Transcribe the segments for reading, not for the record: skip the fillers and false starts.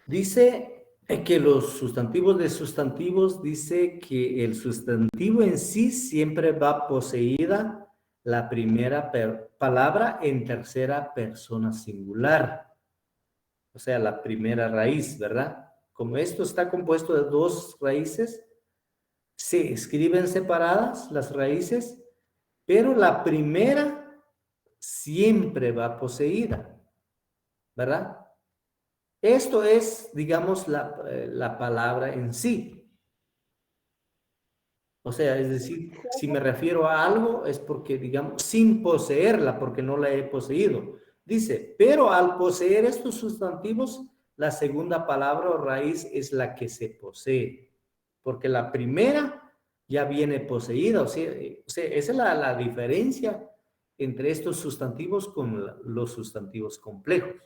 Dice que los sustantivos de sustantivos, dice que el sustantivo en sí siempre va poseída la primera palabra en tercera persona singular. O sea, la primera raíz, ¿verdad? Como esto está compuesto de dos raíces, se escriben separadas las raíces, pero la primera siempre va poseída, ¿verdad? Esto es, digamos, la palabra en sí. O sea, es decir, si me refiero a algo es porque, digamos, sin poseerla, porque no la he poseído. Dice, pero al poseer estos sustantivos, la segunda palabra o raíz es la que se posee, porque la primera ya viene poseída. O sea, esa es la diferencia entre estos sustantivos con los sustantivos complejos,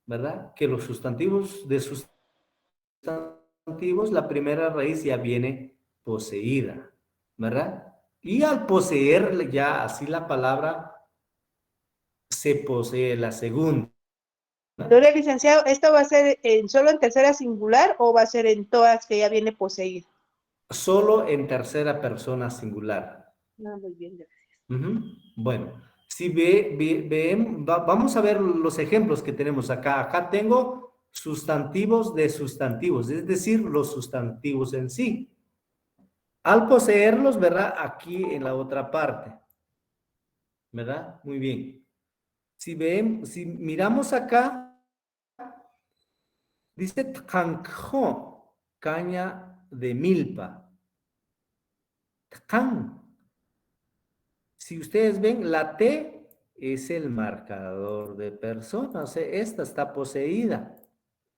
¿verdad? Que los sustantivos de sustantivos, la primera raíz ya viene poseída, ¿verdad? Y al poseer ya así la palabra, se posee la segunda. Entonces, licenciado, ¿esto va a ser solo en tercera singular o va a ser en todas que ya viene poseído? Solo en tercera persona singular. No, muy bien, gracias. Bueno, si vamos a ver los ejemplos que tenemos acá. Acá tengo sustantivos de sustantivos, es decir, los sustantivos en sí. Al poseerlos, ¿verdad? Aquí en la otra parte, ¿verdad? Muy bien. Si miramos acá, dice tkanjo, caña de milpa. Tkan. Si ustedes ven, la T es el marcador de persona, o sea, esta está poseída.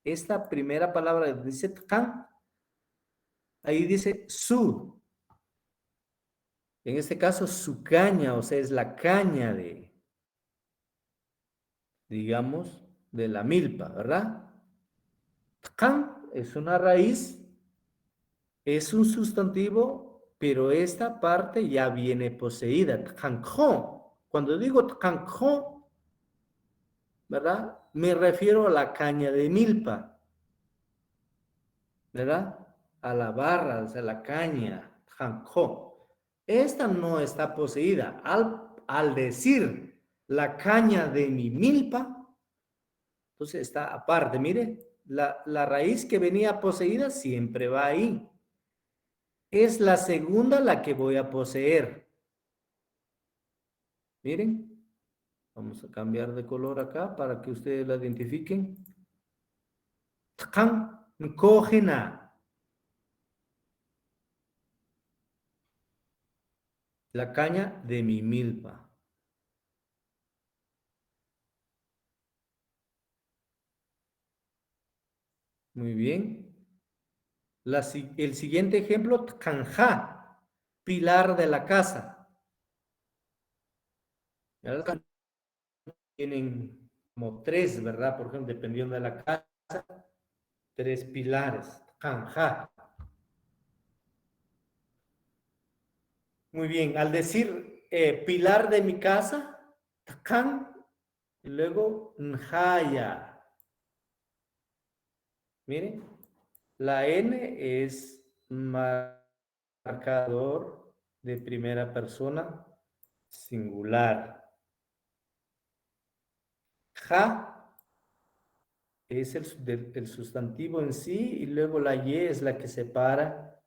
Esta primera palabra dice tkan, ahí dice su. En este caso, su caña, o sea, es la caña de, digamos, de la milpa, ¿verdad? Tkan es una raíz, es un sustantivo, pero esta parte ya viene poseída. Tkanjo. Cuando digo tkanjo, ¿verdad? Me refiero a la caña de milpa, ¿verdad? A la barra, o sea, la caña, tkanjo. Esta no está poseída. Al decir la caña de mi milpa, entonces está aparte. Mire, la raíz que venía poseída siempre va ahí. Es la segunda la que voy a poseer. Miren, vamos a cambiar de color acá para que ustedes la identifiquen. Tkan, cojena. La caña de mi milpa. Muy bien. El siguiente ejemplo, tkanja, pilar de la casa. ¿Verdad? Tienen como tres, ¿verdad? Por ejemplo, dependiendo de la casa, tres pilares. Tkanja. Muy bien. Al decir pilar de mi casa, tkan, y luego njaya. Miren, la N es marcador de primera persona singular. Ja es el sustantivo en sí y luego la Y es la que separa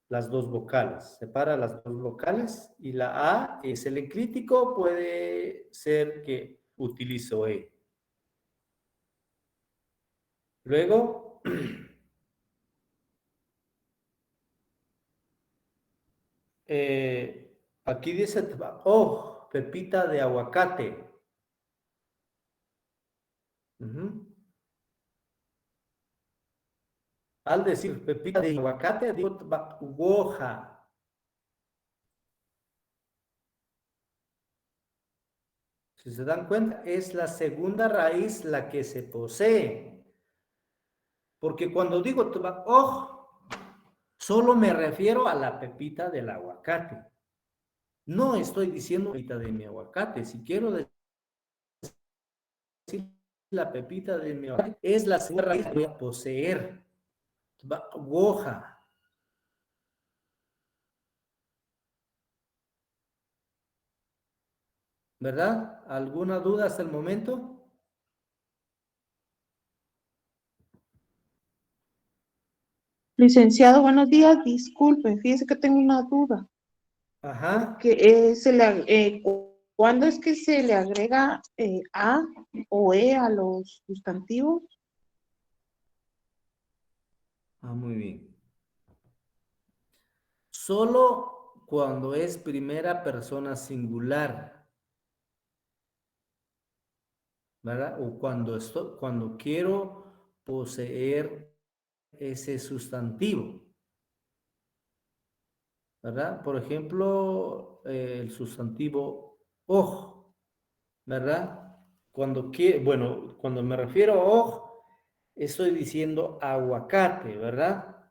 las dos vocales. Separa las dos vocales y la A es el enclítico, puede ser que utilizo E. Luego, aquí dice, oh, pepita de aguacate. Al decir pepita de aguacate, digo hoja. Si se dan cuenta, es la segunda raíz la que se posee. Porque cuando digo solo me refiero a la pepita del aguacate. No estoy diciendo pepita de mi aguacate. Si quiero decir la pepita de mi aguacate, es la segunda raíz que voy a poseer. Woja. ¿Verdad? ¿Alguna duda hasta el momento? Licenciado, buenos días. Disculpe, fíjese que tengo una duda. Ajá. ¿Cuándo es que se le agrega a o a los sustantivos? Ah, muy bien. Solo cuando es primera persona singular, ¿verdad? O cuando quiero poseer ese sustantivo, ¿verdad? Por ejemplo, el sustantivo oj, ¿verdad? Cuando me refiero a oj, estoy diciendo aguacate, ¿verdad?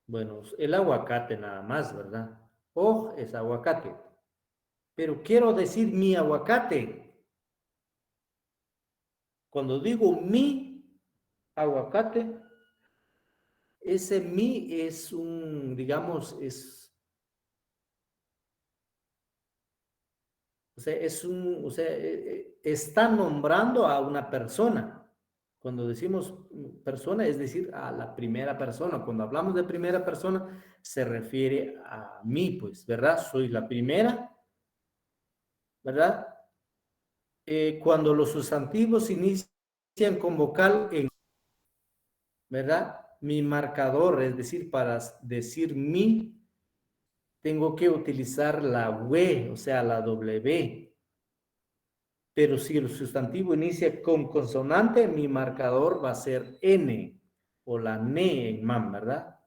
Bueno, el aguacate nada más, ¿verdad? Oj es aguacate. Pero quiero decir mi aguacate. Cuando digo mi aguacate, ese mi es digamos, está nombrando a una persona. Cuando decimos persona, es decir, a la primera persona. Cuando hablamos de primera persona, se refiere a mí, pues, ¿verdad? Soy la primera, ¿verdad? Cuando los sustantivos inician con vocal en, ¿verdad? Mi marcador, es decir, para decir mi, tengo que utilizar la we, o sea, la W. Pero si el sustantivo inicia con consonante, mi marcador va a ser N o la NE en MAM, ¿verdad?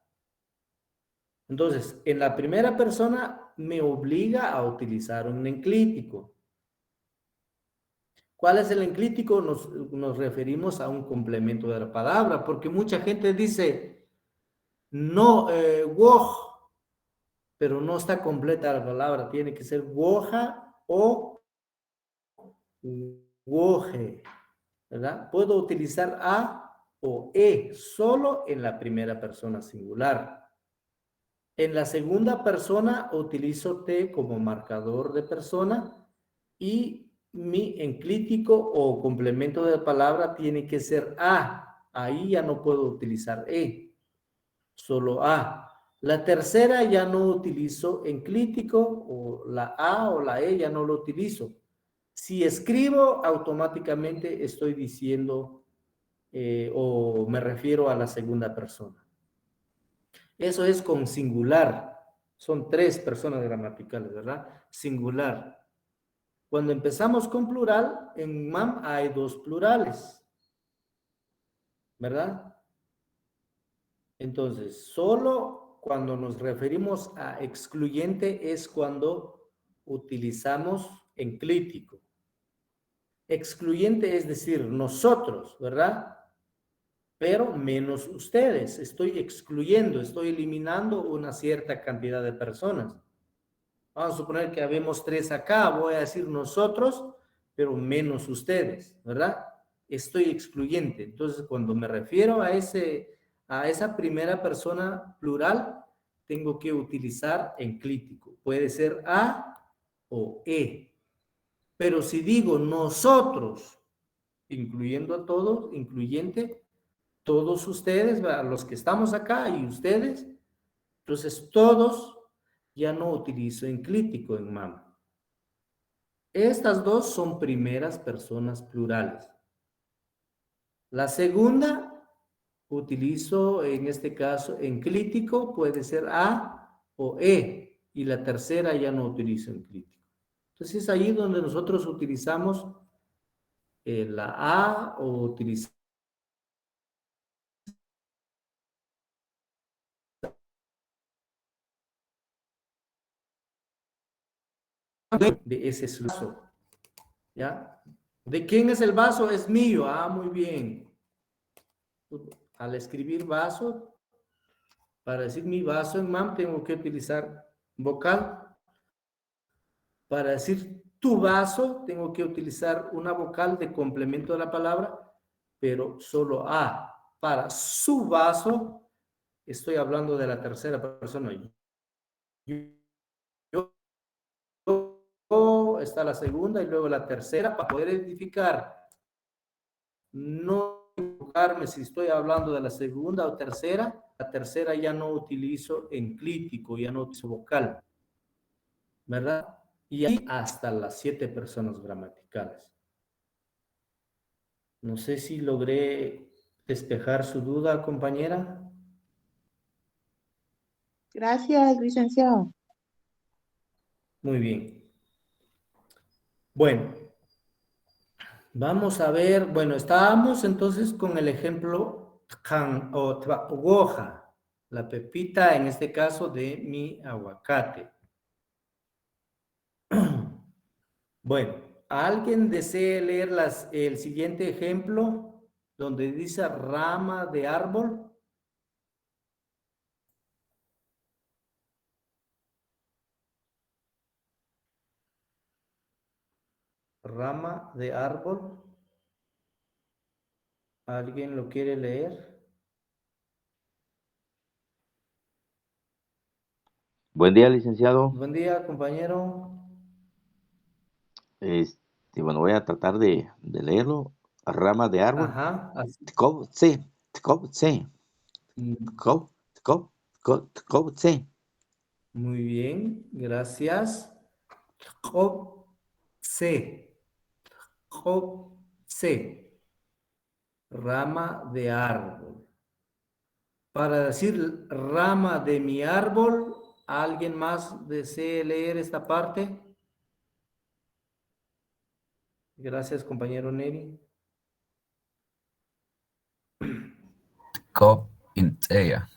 Entonces, en la primera persona me obliga a utilizar un enclítico. ¿Cuál es el enclítico? Nos referimos a un complemento de la palabra, porque mucha gente dice, no, woj, pero no está completa la palabra, tiene que ser woja o woje, ¿verdad? Puedo utilizar a o e solo en la primera persona singular. En la segunda persona utilizo te como marcador de persona y mi enclítico o complemento de palabra tiene que ser a. Ahí ya no puedo utilizar e, solo a. La tercera ya no utilizo enclítico o la a o la e ya no lo utilizo. Si escribo, automáticamente estoy diciendo o me refiero a la segunda persona. Eso es con singular. Son tres personas gramaticales, ¿verdad? Singular. Cuando empezamos con plural, en MAM hay dos plurales, ¿verdad? Entonces, solo cuando nos referimos a excluyente es cuando utilizamos enclítico. Excluyente es decir, nosotros, ¿verdad? Pero menos ustedes. Estoy excluyendo, estoy eliminando una cierta cantidad de personas. Vamos a suponer que habemos tres acá, voy a decir nosotros, pero menos ustedes, ¿verdad? Estoy excluyente. Entonces, cuando me refiero a esa primera persona plural, tengo que utilizar enclítico. Puede ser a o e. Pero si digo nosotros, incluyendo a todos, incluyente, todos ustedes, los que estamos acá y ustedes, entonces todos ya no utilizo enclítico en MAM. Estas dos son primeras personas plurales. La segunda, utilizo en este caso enclítico, puede ser a o e, y la tercera ya no utilizo enclítico. Entonces es ahí donde nosotros utilizamos la a o utilizamos de ese uso. ¿Ya? ¿De quién es el vaso? Es mío. Ah, muy bien. Al escribir vaso, para decir mi vaso en MAM tengo que utilizar vocal. Para decir tu vaso, tengo que utilizar una vocal de complemento de la palabra, pero solo a. Para su vaso, estoy hablando de la tercera persona. Yo, está la segunda y luego la tercera para poder identificar. No equivocarme si estoy hablando de la segunda o tercera. La tercera ya no utilizo enclítico, ya no utilizo vocal, ¿verdad? Y ahí hasta las 7 personas gramaticales. No sé si logré despejar su duda, compañera. Gracias, licenciado. Muy bien. Bueno, vamos a ver. Bueno, estábamos entonces con el ejemplo tjan o goja, la pepita, en este caso, de mi aguacate. Bueno, ¿alguien desea leer el siguiente ejemplo donde dice rama de árbol? Rama de árbol. ¿Alguien lo quiere leer? Buen día, licenciado. Buen día, compañero. Bueno, voy a tratar de leerlo. Rama de árbol. Ajá. Tkov-tse, tkov-tse, Mm, tkov-tse. muy bien, gracias. Tjopse, tjopse, rama de árbol. Para decir rama de mi árbol, ¿alguien más desea leer esta parte? Gracias, compañero Neri. Tkov-intseya.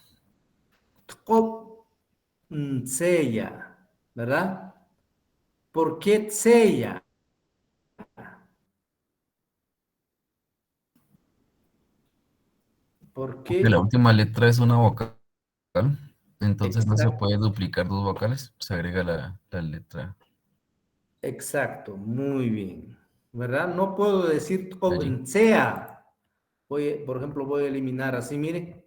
Tjopseya, ¿verdad? ¿Por qué tseya? ¿Por Porque la qué? última letra es una vocal, entonces no se Exacto. puede duplicar dos vocales, se agrega la letra Exacto, muy bien. ¿Verdad? No puedo decir allí. sea. Por ejemplo, voy a eliminar así, mire.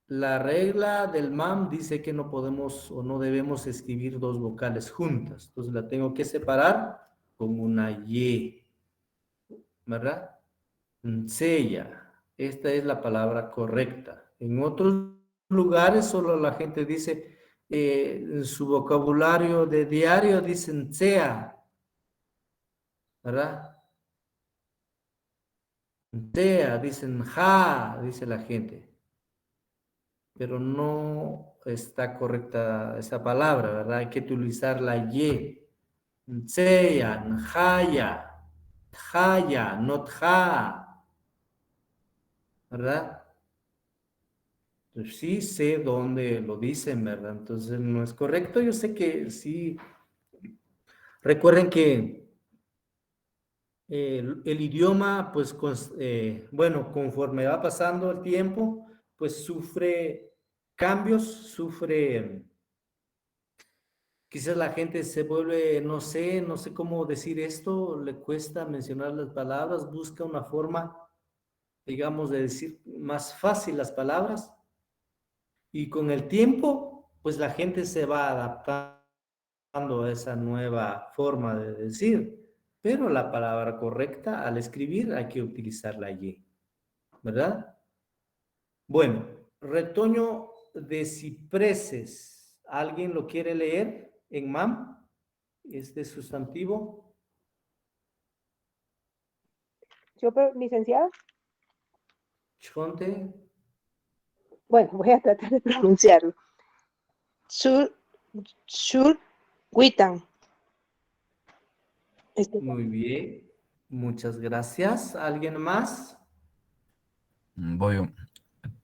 La regla del MAM dice que no podemos o no debemos escribir dos vocales juntas. Entonces la tengo que separar con una Y. ¿Verdad? Sella. Esta es la palabra correcta. En otros lugares solo la gente dice, en su vocabulario de diario dicen sea, ¿verdad? Sea, dicen ja, dice la gente. Pero no está correcta esa palabra, ¿verdad? Hay que utilizar la Y. Sea, jaya, jaya, not ja, ¿verdad? Pues sí sé dónde lo dicen, ¿verdad? Entonces no es correcto. Yo sé que sí. Recuerden que el idioma, pues, bueno, conforme va pasando el tiempo, pues sufre cambios, sufre, quizás la gente se vuelve, no sé cómo decir esto, le cuesta mencionar las palabras, busca una forma, digamos, de decir más fácil las palabras. Y con el tiempo, pues la gente se va adaptando a esa nueva forma de decir, pero la palabra correcta al escribir hay que utilizar la Y, ¿verdad? Bueno, retoño de cipreses. ¿Alguien lo quiere leer en MAM? Este sustantivo. Yo, licenciado. Chonte. Bueno, voy a tratar de pronunciarlo. Shul Witan. Muy bien. Muchas gracias. ¿Alguien más? Voy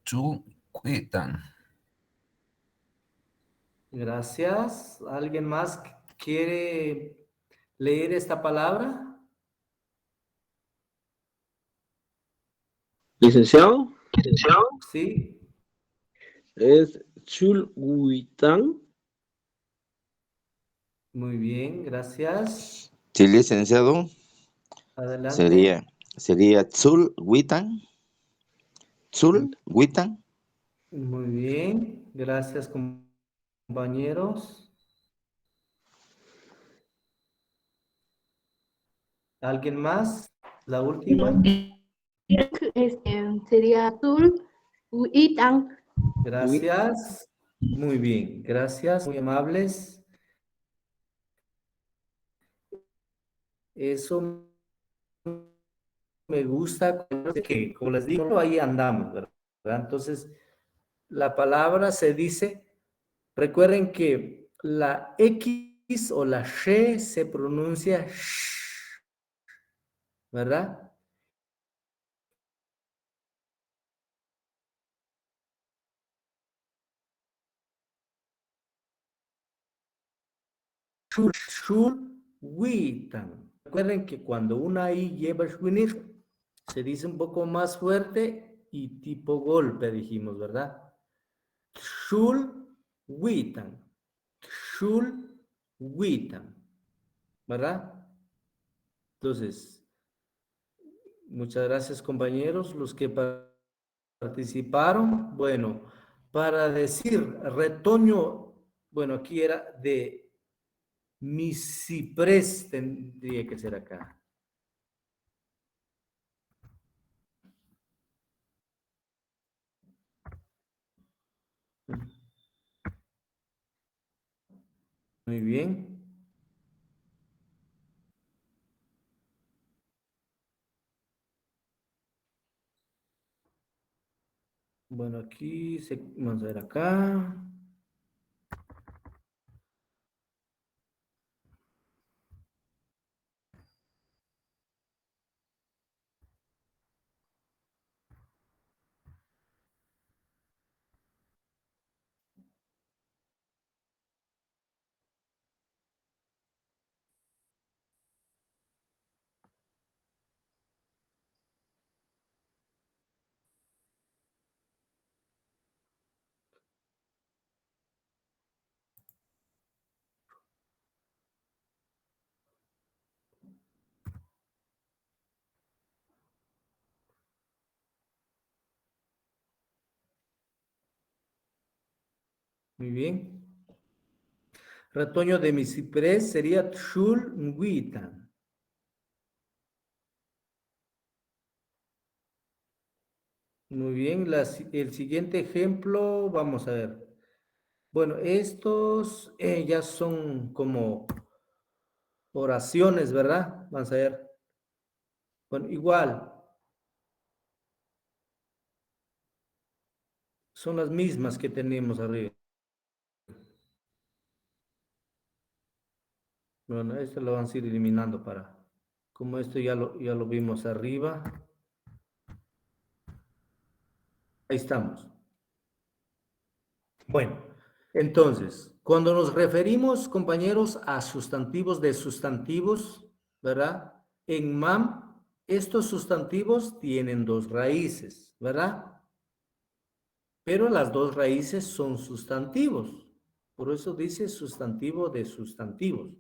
Chuquitan. Gracias. ¿Alguien más quiere leer esta palabra? Licenciado, Sí. es Chulhuitán. Muy bien, gracias. Sí, licenciado. Adelante. Sería Tzul Witan. Tzul Witan. Muy bien, gracias compañeros. ¿Alguien más? La última. Sería azul y tan. Gracias. Muy bien, gracias, muy amables. Eso me gusta, que como les digo, ahí andamos, ¿verdad? Entonces, la palabra se dice, recuerden que la X o la she se pronuncia sh, ¿verdad? Shulwitan. Recuerden que cuando una I lleva shwinit, se dice un poco más fuerte y tipo golpe, dijimos, ¿verdad? Shulwitan. Shulwitan. ¿Verdad? Entonces, muchas gracias compañeros, los que participaron. Bueno, para decir retoño, bueno, aquí era de mi ciprés, tendría que ser acá. Muy bien. Bueno, aquí vamos a ver acá. Muy bien. Retoño de mi ciprés sería Tshul Nguitan. Muy bien. El siguiente ejemplo, vamos a ver. Bueno, estos ya son como oraciones, ¿verdad? Vamos a ver. Bueno, igual, son las mismas que tenemos arriba. Bueno, esto lo vamos a ir eliminando para, como esto ya lo vimos arriba. Ahí estamos. Bueno, entonces, cuando nos referimos, compañeros, a sustantivos de sustantivos, ¿verdad? En MAM, estos sustantivos tienen dos raíces, ¿verdad? Pero las dos raíces son sustantivos. Por eso dice sustantivo de sustantivos.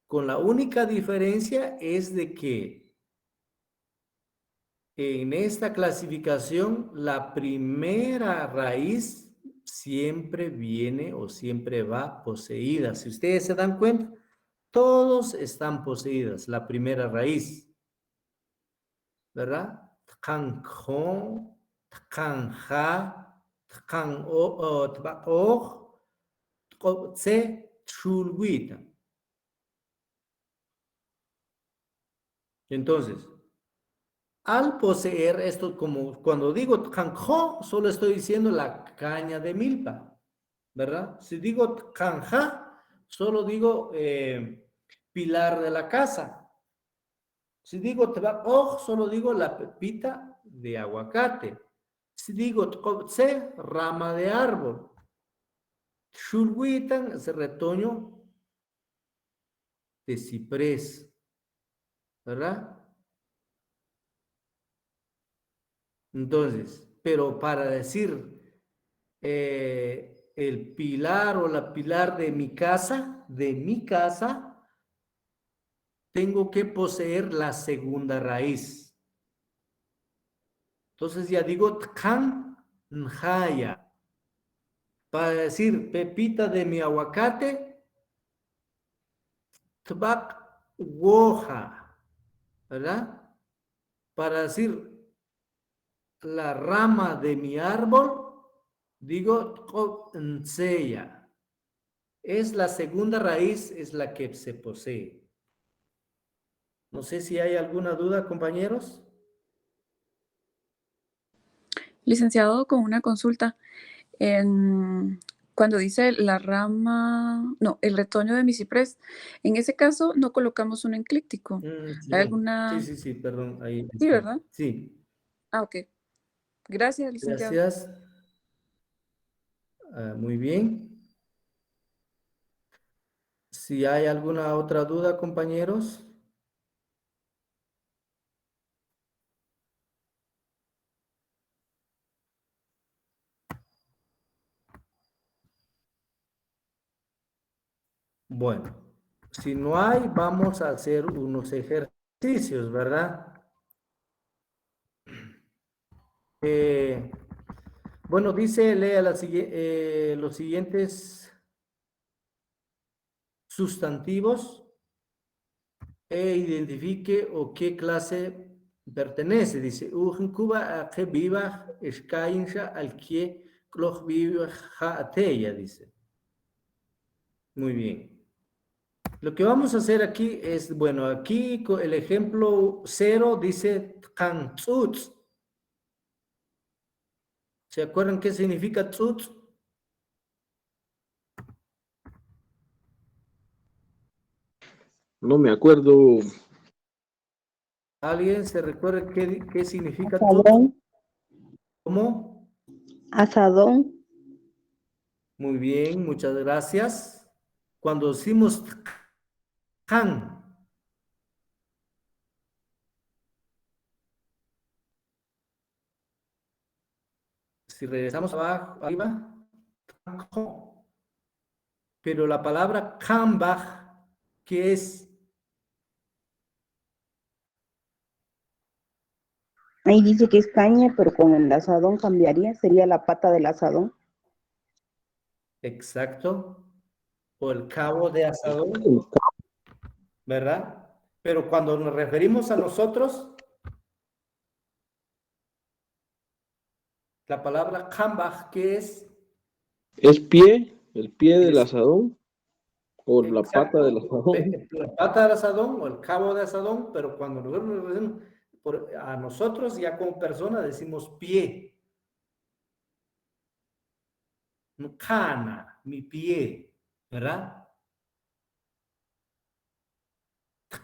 Con la única diferencia es de que en esta clasificación la primera raíz siempre viene o siempre va poseída. Si ustedes se dan cuenta, todos están poseídas, la primera raíz, ¿verdad? Tkanjo, tkanja, tkanjo, tbaoj, tkotse, tshulwita. Entonces, al poseer esto, como cuando digo canjo, solo estoy diciendo la caña de milpa, ¿verdad? Si digo canja, solo digo pilar de la casa. Si digo tebakoj, solo digo la pepita de aguacate. Si digo tkotse, rama de árbol. Shulwitan es retoño de ciprés, ¿verdad? Entonces, pero para decir el pilar o la pilar de mi casa, de mi casa, tengo que poseer la segunda raíz. Entonces ya digo tkan njaya. Para decir pepita de mi aguacate, tbak woja, ¿verdad? Para decir la rama de mi árbol, digo tseya. Es la segunda raíz, es la que se posee. No sé si hay alguna duda, compañeros. Licenciado, con una consulta. Cuando dice la rama, no, el retoño de mi ciprés, en ese caso no colocamos un enclíptico. Sí. ¿Hay alguna? Sí, perdón. Ahí Sí, ¿verdad? Sí. Ah, ok. Gracias, licenciado. Gracias. Muy bien. Si hay alguna otra duda, compañeros. Bueno, si no hay, vamos a hacer unos ejercicios, ¿verdad? Bueno, dice, lea los siguientes sustantivos e identifique o qué clase pertenece. Dice, Cuba a que viva escainsha al que cloch viva ateya, dice. Muy bien. Lo que vamos a hacer aquí es, bueno, aquí el ejemplo 0 dice kantzutz. ¿Se acuerdan qué significa tzutz? No me acuerdo. ¿Alguien se recuerda qué significa tzutz? Asadón, ¿Cómo? asadón, Muy bien, muchas gracias. Cuando decimos kan, si regresamos abajo, arriba, pero la palabra kambach, ¿qué es? ahí dice que es caña, pero con el asadón cambiaría, sería la pata del asadón. Exacto. O el cabo de asadón, ¿verdad? Pero cuando nos referimos a nosotros, la palabra kambach, ¿qué es? ¿Es pie? ¿El pie del Es- asadón? ¿O la Exacto. pata del asadón? La pata del asadón o el cabo de asadón, pero cuando nosotros nos referimos a nosotros ya como persona decimos pie. Kana, mi pie, ¿verdad?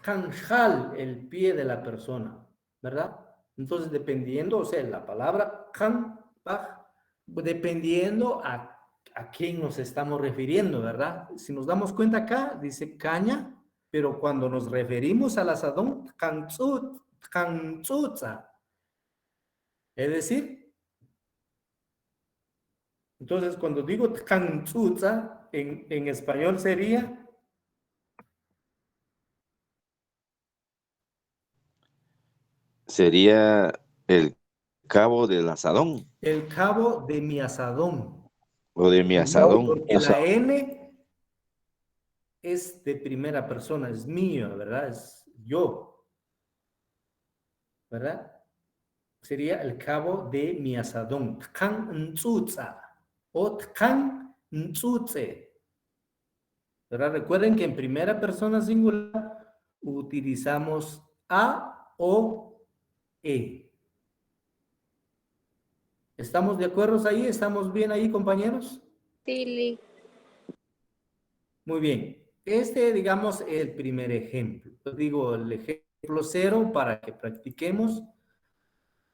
Kanjal, el pie de la persona, ¿verdad? Entonces, dependiendo, o sea, la palabra kanbach, dependiendo a quién nos estamos refiriendo, ¿verdad? Si nos damos cuenta acá, dice caña, pero cuando nos referimos al asadón, kantzutza. Es decir, entonces cuando digo kantzutza, en español sería Sería el cabo del asadón el cabo de mi asadón. o de mi asadón. Porque la N es de primera persona, es mío, ¿verdad? Es yo, ¿verdad? Sería el cabo de mi asadón. Tkan ntzutza o tkan ntzutze. ¿Verdad? Recuerden que en primera persona singular utilizamos a o e. ¿Estamos de acuerdo ahí? ¿Estamos bien ahí, compañeros? Sí, Muy bien. Digamos, el primer ejemplo. Yo digo el ejemplo 0 para que practiquemos.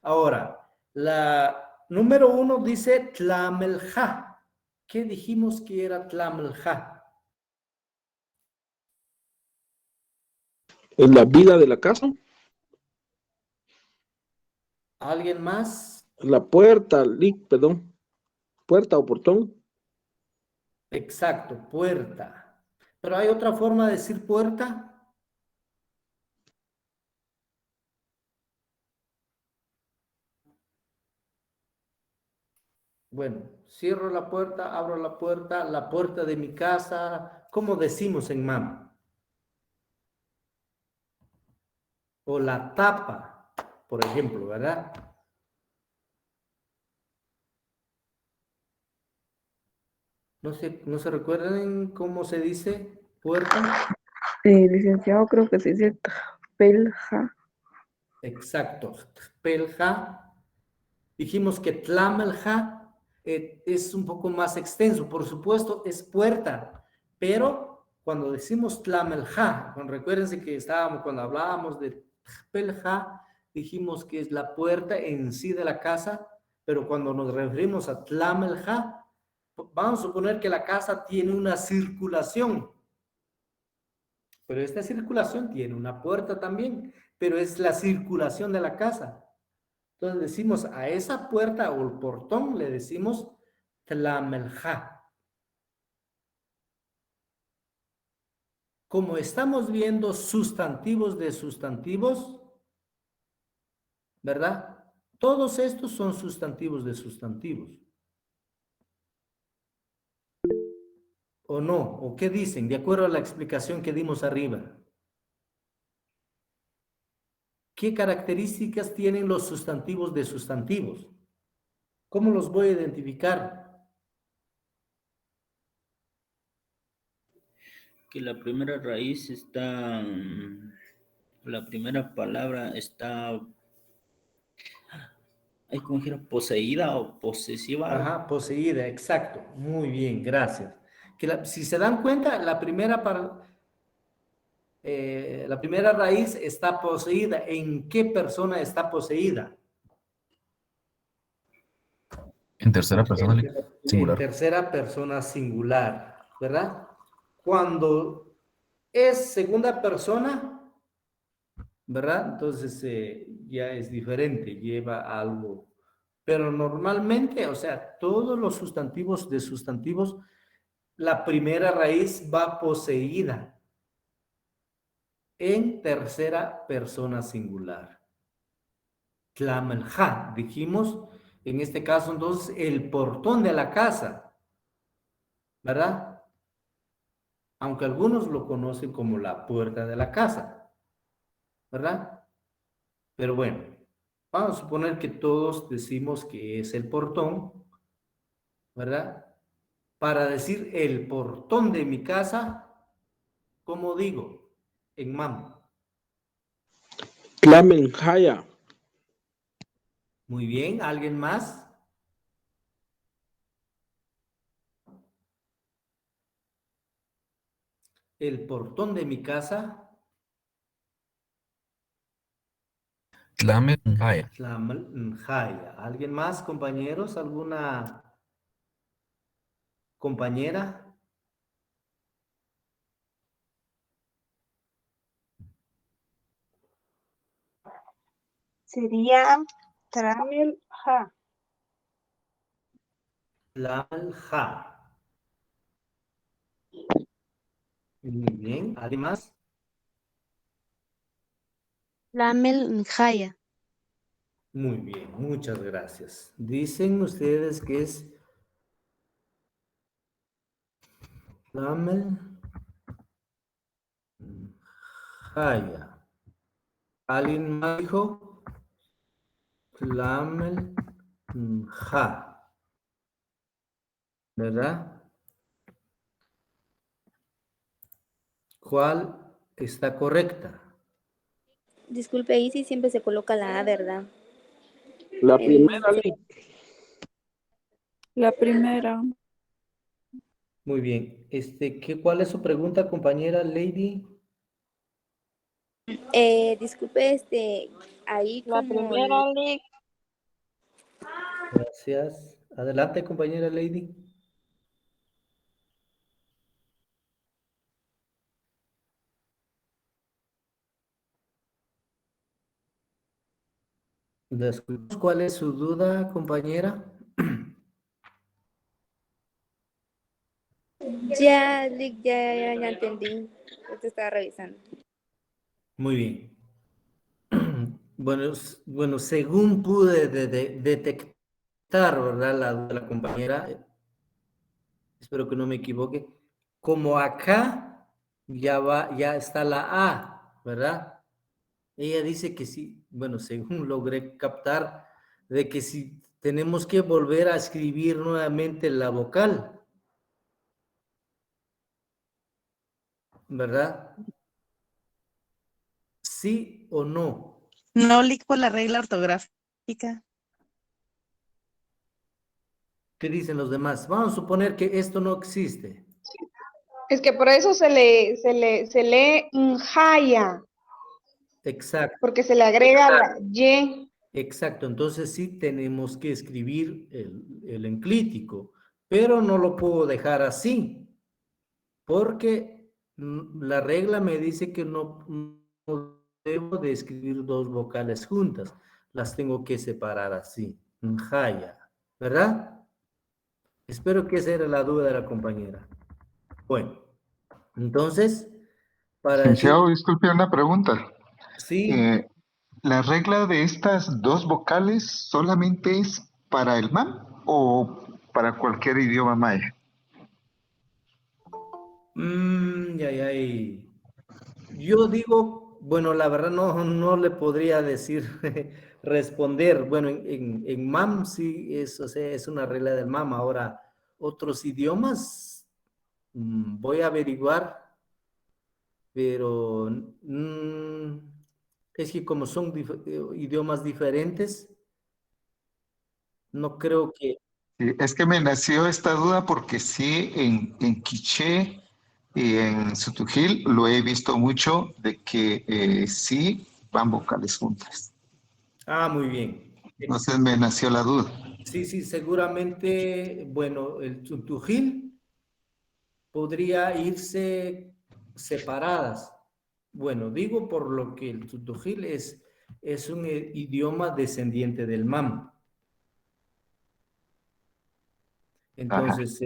Ahora, la número 1 dice tlamelja. ¿Qué dijimos que era tlamelja? ¿En la vida de la casa? ¿Alguien más? La puerta, puerta o portón. Exacto, puerta. Pero hay otra forma de decir puerta. Bueno, cierro la puerta, abro la puerta de mi casa. ¿Cómo decimos en MAM? O la tapa, por ejemplo, ¿verdad? ¿No se recuerdan cómo se dice puerta? Licenciado, creo que se dice pelja. Exacto. Pelja. Dijimos que tlamelja es un poco más extenso. Por supuesto, es puerta. Pero cuando decimos tlamelja, recuérdense que cuando hablábamos de pelja, dijimos que es la puerta en sí de la casa. Pero cuando nos referimos a tlamelja, vamos a suponer que la casa tiene una circulación. Pero esta circulación tiene una puerta también, pero es la circulación de la casa. Entonces decimos a esa puerta o el portón le decimos tlamelja. Como estamos viendo sustantivos de sustantivos, ¿verdad? Todos estos son sustantivos de sustantivos. ¿O no? ¿O qué dicen? De acuerdo a la explicación que dimos arriba. ¿Qué características tienen los sustantivos de sustantivos? ¿Cómo los voy a identificar? Que la primera raíz está, la primera palabra está, hay como dijera, poseída o posesiva. Ajá, poseída, exacto. Muy bien, gracias. Si se dan cuenta, la primera raíz está poseída. ¿En qué persona está poseída? En tercera persona En singular. tercera persona singular, ¿verdad? Cuando es segunda persona, ¿verdad? Entonces ya es diferente, lleva algo. Pero normalmente, o sea, todos los sustantivos de sustantivos, la primera raíz va poseída en tercera persona singular. Tlamelja, dijimos, en este caso entonces, el portón de la casa, ¿verdad? Aunque algunos lo conocen como la puerta de la casa, ¿verdad? Pero bueno, vamos a suponer que todos decimos que es el portón, ¿verdad? Para decir el portón de mi casa, ¿cómo digo? En mam. Tlameljaya. Muy bien, ¿alguien más? El portón de mi casa, Tlameljaya. Tlameljaya. ¿Alguien más, compañeros? ¿Alguna compañera? Sería Tramelja. Tlamelja. Muy bien, ¿alguien más? Tlameljaya. Muy bien, muchas gracias. Dicen ustedes que es Tlameljaya. ¿Alguien más dijo? Tlamelja. ¿Verdad? ¿Cuál está correcta? Disculpe, ahí sí siempre se coloca la A, ¿verdad? La primera ley. La primera. Muy bien. ¿Cuál es su pregunta, compañera Lady? Disculpe, ahí La como primera ley. Gracias. Adelante, compañera Lady. ¿Cuál es su duda, compañera? Ya, Lick, ya entendí. Yo te estaba revisando. Muy bien. Bueno, bueno, según pude detectar, ¿verdad? La compañera, espero que no me equivoque, como acá ya está la A, ¿verdad? Ella dice que sí, bueno, según logré captar, de que si tenemos que volver a escribir nuevamente la vocal, ¿verdad? ¿Sí o no? No, Lick, por la regla ortográfica. ¿Qué dicen los demás? Vamos a suponer que esto no existe. Es que por eso se lee Njaya, Exacto, porque se le agrega la Y. exacto. Entonces sí tenemos que escribir el enclítico, pero no lo puedo dejar así, porque la regla me dice que no debo de escribir dos vocales juntas, las tengo que separar así, Njaya, ¿verdad? Espero que esa era la duda de la compañera. Bueno, entonces, para decir, Licenciado, disculpe una pregunta. sí, ¿La regla de estas dos vocales solamente es para el MAM o para cualquier idioma maya? yo digo, bueno, la verdad no le podría decir, responder. Bueno, en MAM sí, o sea, es una regla del MAM. Ahora, otros idiomas, voy a averiguar, pero es que como son idiomas diferentes, no creo que... Sí, es que me nació esta duda porque sí, en quiché y en sutujil lo he visto mucho de que sí van vocales juntas. Ah, muy bien. Entonces me nació la duda. Sí, sí, seguramente, bueno, el tutujil podría irse separadas. Bueno, digo por lo que el tutujil es un idioma descendiente del MAM. Ajá. Entonces,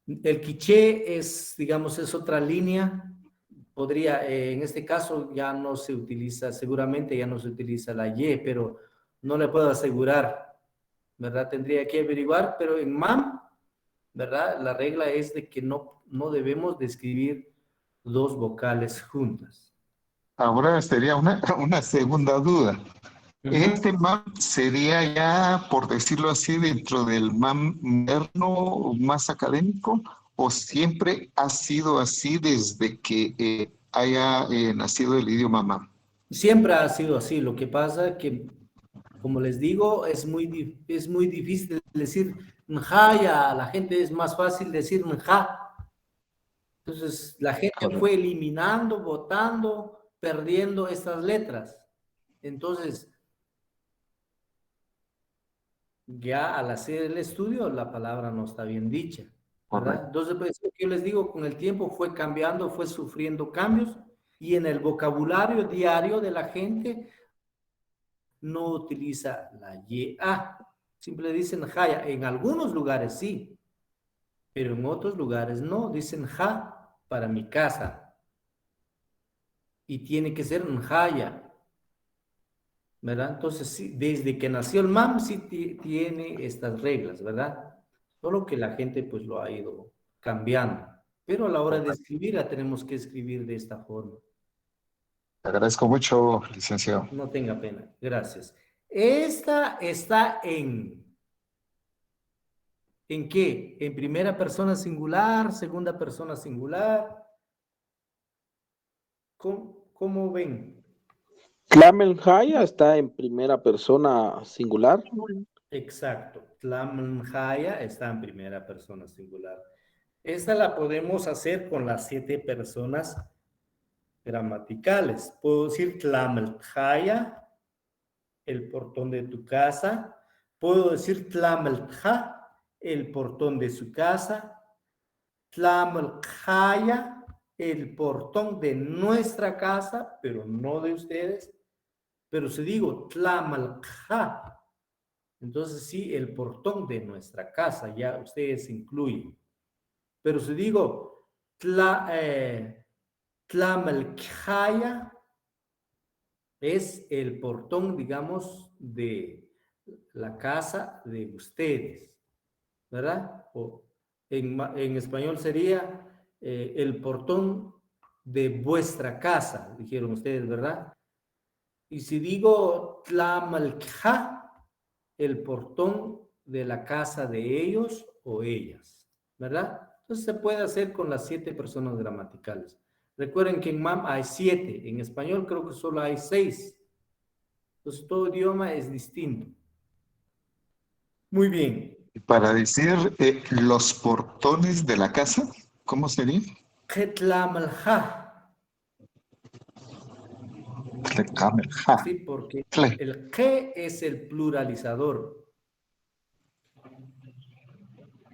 el quiché es, digamos, es otra línea. Podría, en este caso ya no se utiliza, seguramente ya no se utiliza la Y, pero no le puedo asegurar, ¿verdad? Tendría que averiguar, pero en MAM, ¿verdad? La regla es de que no debemos de escribir dos vocales juntas. Ahora sería una segunda duda. ¿Este MAM sería ya, por decirlo así, dentro del MAM moderno más académico o siempre ha sido así desde que haya nacido el idioma MAM? Siempre ha sido así. Lo que pasa que, como les digo, es muy difícil decir Njaya. A la gente es más fácil decir Nja. Entonces, la gente Correcto. fue eliminando, votando, perdiendo estas letras. Entonces, ya al hacer el estudio, la palabra no está bien dicha, ¿verdad? Correcto. Entonces, pues, lo que yo les digo, con el tiempo fue cambiando, fue sufriendo cambios, y en el vocabulario diario de la gente no utiliza la YA, siempre dicen jaya. En algunos lugares sí, pero en otros lugares no, dicen ja para mi casa, y tiene que ser njaya, ¿verdad? Entonces, sí, desde que nació el MAM, sí tiene estas reglas, ¿verdad? Solo que la gente pues lo ha ido cambiando. Pero a la hora de escribir, la tenemos que escribir de esta forma. Te agradezco mucho, licenciado. No tenga pena. Gracias. Esta está ¿en qué? ¿En primera persona singular, segunda persona singular? ¿Cómo ven? Klamenjaya está en primera persona singular. Exacto. Tlamjaya está en primera persona singular. Esta la podemos hacer con las 7 personas gramaticales. Puedo decir Tlamjaya, el portón de tu casa. Puedo decir Tlamlja, el portón de su casa. Tlamljaya, el portón de nuestra casa, pero no de ustedes. Pero si digo Tlamlja, entonces sí, el portón de nuestra casa, ya ustedes incluyen. Pero si digo Tlamalcaya, es el portón, digamos, de la casa de ustedes, ¿verdad? O en español sería el portón de vuestra casa, dijeron ustedes, ¿verdad? Y si digo Tlamalcja, el portón de la casa de ellos o ellas, ¿verdad? Entonces se puede hacer con las 7 personas gramaticales. Recuerden que en MAM hay 7, en español creo que solo hay 6. Entonces todo idioma es distinto. Muy bien. Para decir los portones de la casa, ¿cómo sería? Ketlamalja. Tlecamelja. Sí, porque Tle. el G es el pluralizador.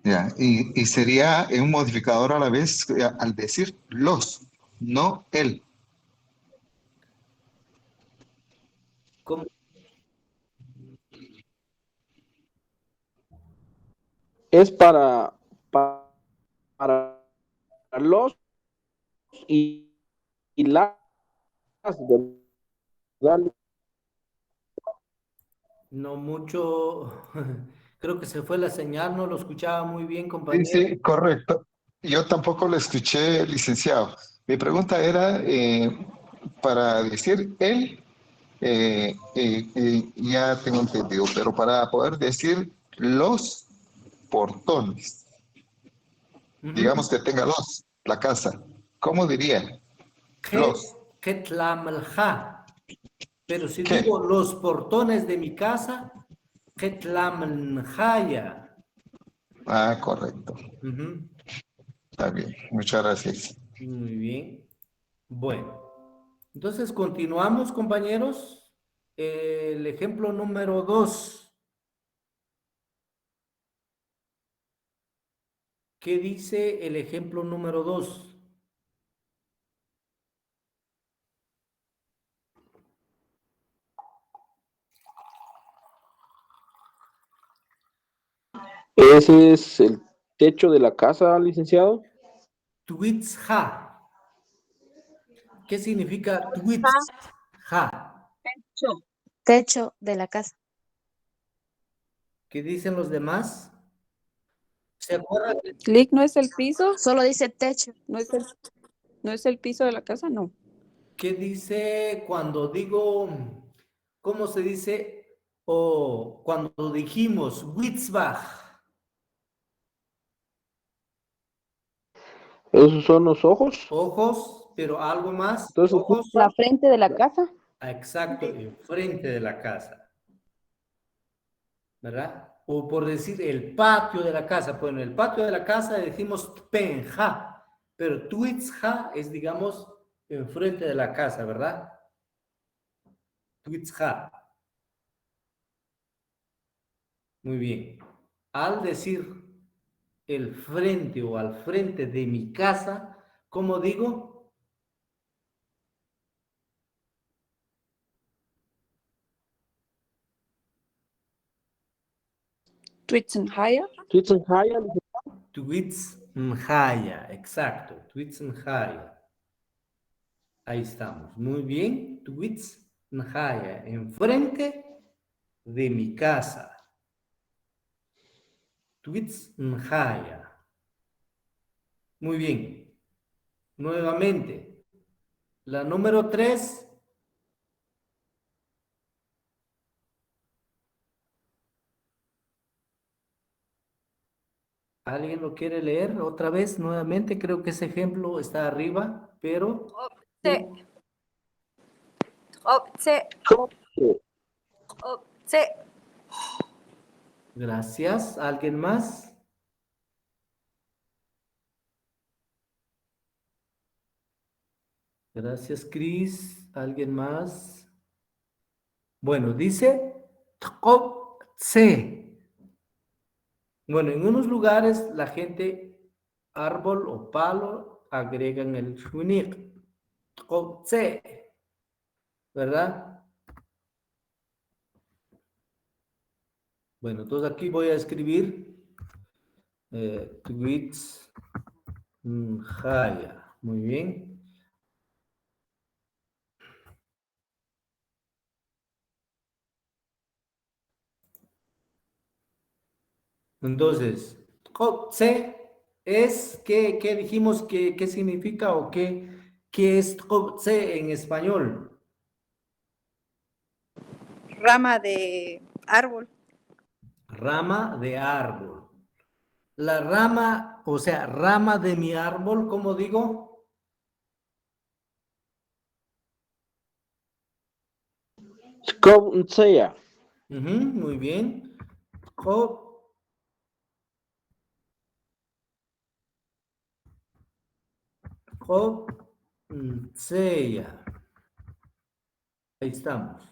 Ya, y sería un modificador a la vez al decir los, no el. ¿Cómo? Es para los y las, ¿verdad? No mucho. Creo que se fue la señal, no lo escuchaba muy bien, Sí, compañero. sí, correcto. Yo tampoco lo escuché, licenciado. Mi pregunta era para decir él, ya tengo entendido, pero para poder decir los portones, digamos que tenga dos, la casa, ¿cómo diría? Los, Ketlamalja. Pero si ¿qué? digo los portones de mi casa, Ketlamnjaya. Ah, correcto. Ujú. Está bien, muchas gracias. Muy bien. Bueno, entonces continuamos, compañeros. El ejemplo número 2. ¿Qué dice el ejemplo número 2? Ese es el techo de la casa, licenciado. Tuitzja. ¿Qué significa tuitzja? Techo de la casa. ¿Qué dicen los demás? ¿Se acuerdan? Lick no es el piso, Solo dice techo. no es el piso de la casa, no. ¿Qué dice cuando digo, cómo se dice, o cuando dijimos Witzbach? Esos son los ojos. Ojos, pero algo más. Entonces, Ojos. La frente de la casa. Exacto, enfrente de la casa. ¿Verdad? O por decir el patio de la casa. Bueno, el patio de la casa decimos penja, pero tuitzja es, digamos, enfrente de la casa, ¿verdad? Tuitzja. Muy bien. Al decir el frente o al frente de mi casa, ¿cómo digo? Twitzenhaya. Twitzenhaya. Tuitzmjaya, exacto, Tuitzmjaya. Ahí estamos, muy bien, Tuitzmjaya, enfrente de mi casa. Tuitzmjaya. Muy bien. Nuevamente, la número 3. ¿Alguien lo quiere leer otra vez? Nuevamente, creo que ese ejemplo está arriba, pero... Gracias. ¿Alguien más? Gracias, Cris. ¿Alguien más? Bueno, dice Tkoptse. Bueno, en unos lugares la gente, árbol o palo, agregan el shunik. Tkoptse. ¿Verdad? Bueno, entonces aquí voy a escribir tweets Jaya. Muy bien. Entonces, Tkotse es, ¿qué dijimos? ¿Qué significa o qué es Tkotse en español? Rama de árbol. Rama de árbol. La rama, o sea, rama de mi árbol, ¿cómo digo? Tkotse. Muy bien. Tkotseya. Ahí estamos.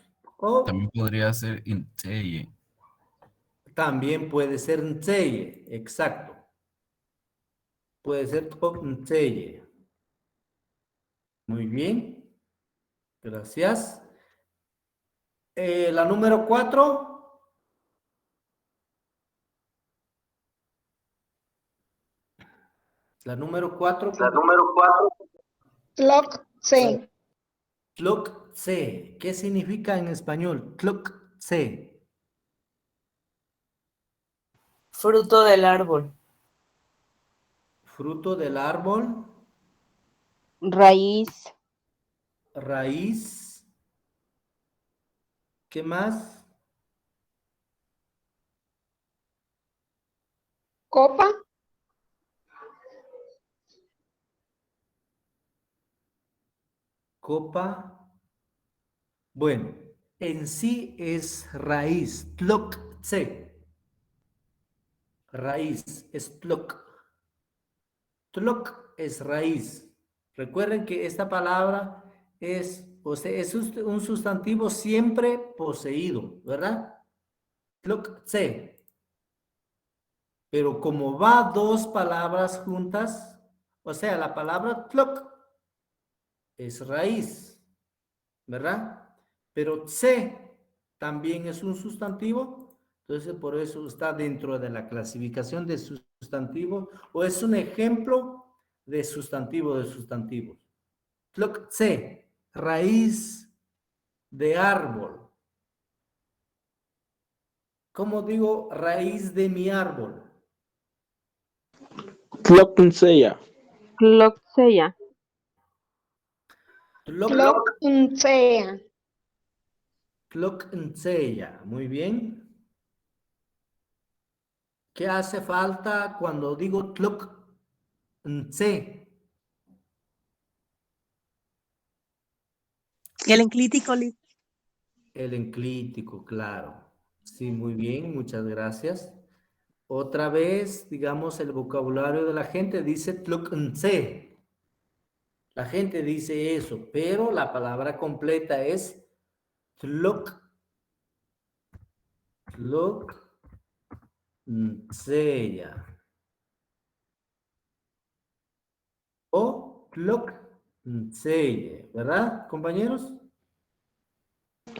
También podría ser inteye. También puede ser ntseye, exacto. Puede ser ntseye. Muy bien. Gracias. La número 4. La número 4. Tloctse. Tloctse. ¿Qué significa en español? Tloctse. Fruto del árbol. Fruto del árbol. Raíz, Raíz. ¿Qué más? Copa. Copa. Bueno, en sí es raíz. Tloctse. Raíz es tloc. Tloc es raíz. Recuerden que esta palabra es, o sea, es un sustantivo siempre poseído, ¿verdad? Tloctse. Pero como va dos palabras juntas, o sea, la palabra tloc es raíz, ¿verdad? Pero tse también es un sustantivo, entonces por eso está dentro de la clasificación de sustantivos, o es un ejemplo de sustantivos. Tloctse, raíz de árbol. ¿Cómo digo raíz de mi árbol? Tloctse. Cloxeya, Tloctse. Tloctseya, muy bien. ¿Qué hace falta cuando digo tloctse? El enclítico. El enclítico, claro. Sí, muy bien, muchas gracias. Otra vez, digamos, el vocabulario de la gente dice tloctse. La gente dice eso, pero la palabra completa es tloctseya. O tloctseye, ¿verdad, compañeros?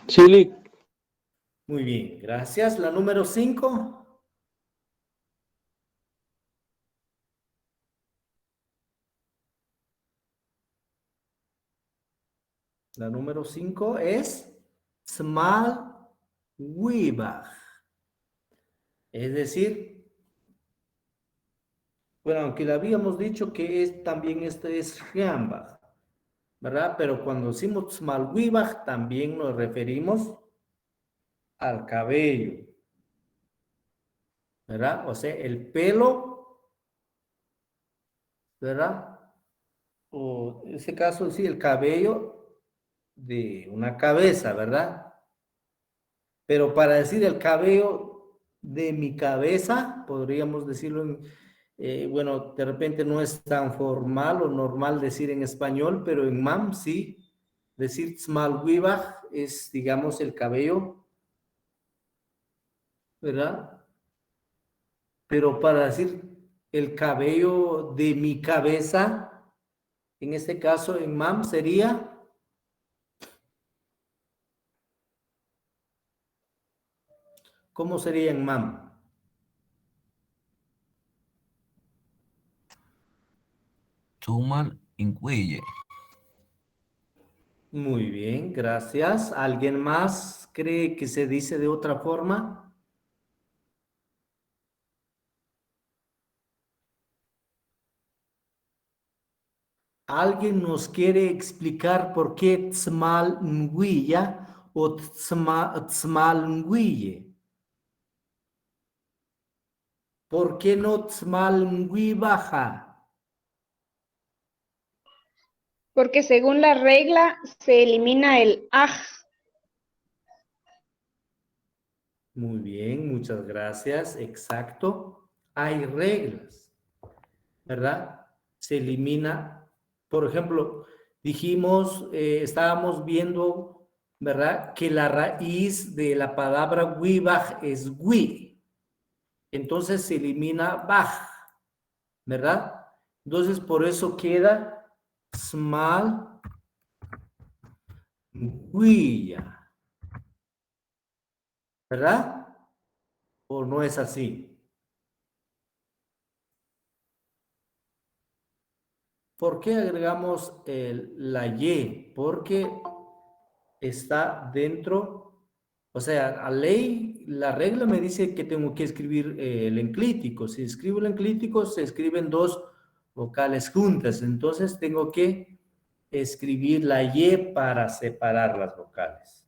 Chili. Muy bien, gracias. La número 5. La número 5 es Smal Wibach. Es decir, bueno, aunque le habíamos dicho que también este es Riambach, ¿verdad? Pero cuando decimos Smal Wibach también nos referimos al cabello, ¿verdad? O sea, el pelo, ¿verdad? O en ese caso, sí, el cabello de una cabeza, ¿verdad? Pero para decir el cabello de mi cabeza, podríamos decirlo, bueno, de repente no es tan formal o normal decir en español, pero en MAM sí, decir Tzmalwibach es, digamos, el cabello, ¿verdad? Pero para decir el cabello de mi cabeza, en este caso en MAM sería... ¿Cómo sería en MAM? Tsumal Inguille. Muy bien, gracias. ¿Alguien más cree que se dice de otra forma? ¿Alguien nos quiere explicar por qué Tzmal Nguilla o Tzmal Nguille? ¿Por qué no Tzmal Nguibaja? Porque según la regla se elimina el aj. Muy bien, muchas gracias. Exacto. Hay reglas, ¿verdad? Se elimina, por ejemplo, dijimos, estábamos viendo, ¿verdad? Que la raíz de la palabra wibaj es wi. Entonces se elimina baj, ¿verdad? Entonces por eso queda small huilla, ¿verdad? ¿O no es así? ¿Por qué agregamos la Y? Porque está dentro, o sea, la regla me dice que tengo que escribir el enclítico. Si escribo el enclítico, se escriben dos vocales juntas. Entonces tengo que escribir la Y para separar las vocales.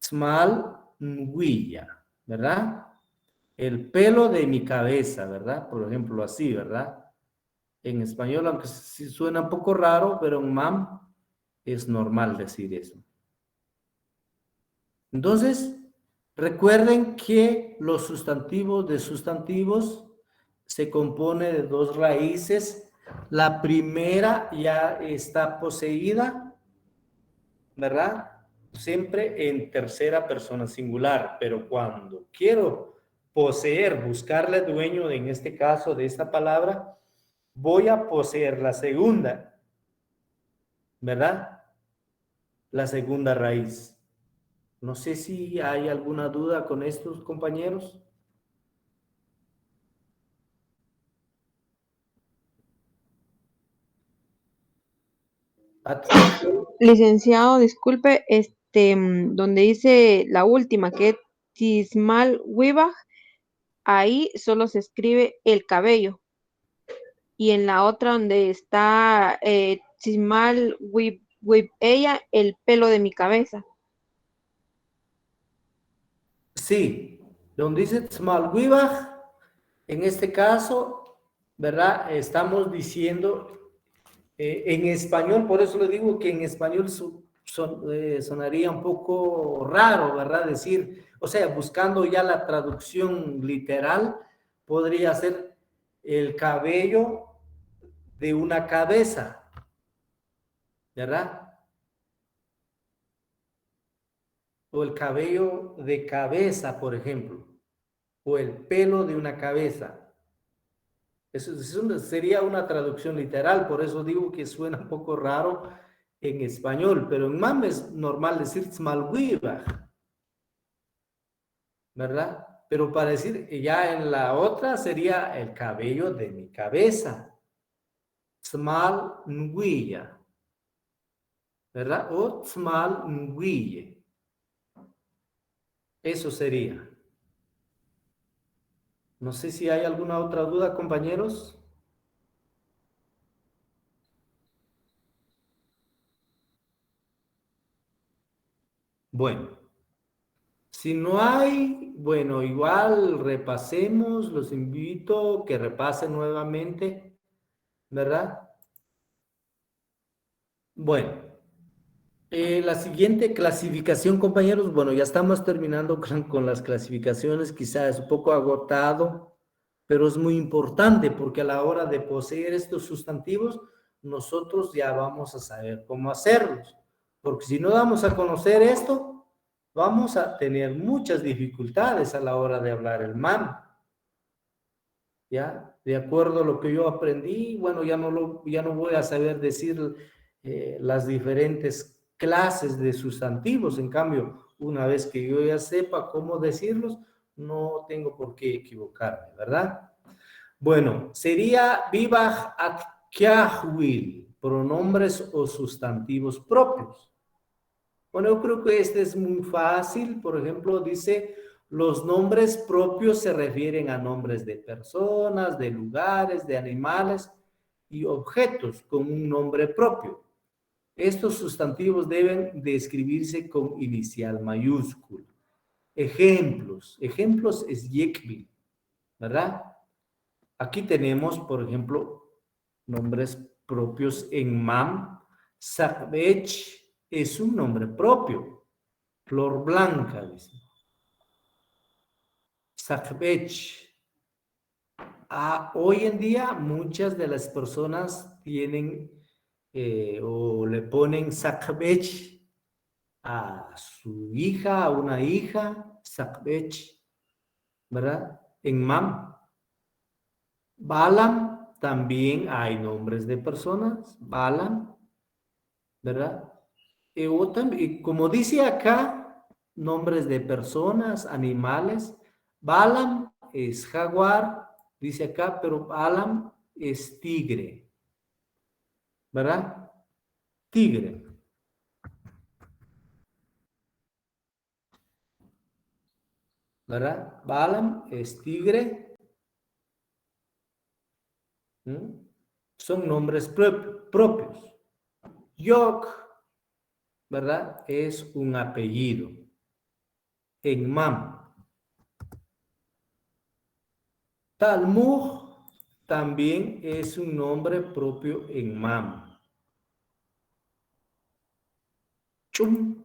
Small huilla, ¿verdad? El pelo de mi cabeza, ¿verdad? Por ejemplo, así, ¿verdad? En español, aunque sí suena un poco raro, pero en MAM es normal decir eso. Entonces, recuerden que los sustantivos de sustantivos se compone de dos raíces. La primera ya está poseída, ¿verdad? Siempre en tercera persona singular, pero cuando quiero poseer, buscarle dueño, en este caso de esta palabra, voy a poseer la segunda, ¿verdad? La segunda raíz. No sé si hay alguna duda con estos compañeros. Licenciado, disculpe, donde dice la última, que es Tismal Wibaj, ahí solo se escribe el cabello. Y en la otra donde está Tismal Wib ella, el pelo de mi cabeza. Sí, donde dice Tzmalwibaj, en este caso, ¿verdad? Estamos diciendo en español, por eso le digo que en español sonaría un poco raro, ¿verdad? Decir, o sea, buscando ya la traducción literal, podría ser el cabello de una cabeza, ¿verdad? O el cabello de cabeza, por ejemplo, o el pelo de una cabeza. Eso sería una traducción literal, por eso digo que suena un poco raro en español, pero en MAM es normal decir Tzmalwibaj, ¿verdad? Pero para decir ya en la otra sería el cabello de mi cabeza, Tzmalwilla, ¿verdad? O Tzmalwille. Eso sería. No sé si hay alguna otra duda, compañeros. Bueno, si no hay, bueno, igual repasemos, los invito a que repasen nuevamente, ¿verdad? Bueno, la siguiente clasificación, compañeros, bueno, ya estamos terminando con las clasificaciones, quizás es un poco agotado, pero es muy importante porque a la hora de poseer estos sustantivos, nosotros ya vamos a saber cómo hacerlos. Porque si no damos a conocer esto, vamos a tener muchas dificultades a la hora de hablar el MAM. ¿Ya? De acuerdo a lo que yo aprendí, bueno, ya no voy a saber decir las diferentes clases de sustantivos. En cambio, una vez que yo ya sepa cómo decirlos, no tengo por qué equivocarme, ¿verdad? Bueno, sería Vibaj at Kiahwil, pronombres o sustantivos propios. Bueno, yo creo que este es muy fácil. Por ejemplo, dice, los nombres propios se refieren a nombres de personas, de lugares, de animales y objetos con un nombre propio. Estos sustantivos deben de escribirse con inicial mayúscula. Ejemplos es yekbil, ¿verdad? Aquí tenemos, por ejemplo, nombres propios en mam. Sakbech es un nombre propio. Flor blanca, dice. Sakbech. Hoy en día muchas de las personas tienen o le ponen Sakbech a su hija, a una hija, Sakbech, ¿verdad? En mam. Balam, también hay nombres de personas, Balam, ¿verdad? Y como dice acá, nombres de personas, animales, Balam es jaguar, dice acá, pero Balam es tigre, ¿verdad? Tigre. ¿Verdad? Balam es tigre. Son nombres propios. Yok, ¿verdad? Es un apellido. En mam. Talmud también es un nombre propio en mam. Chum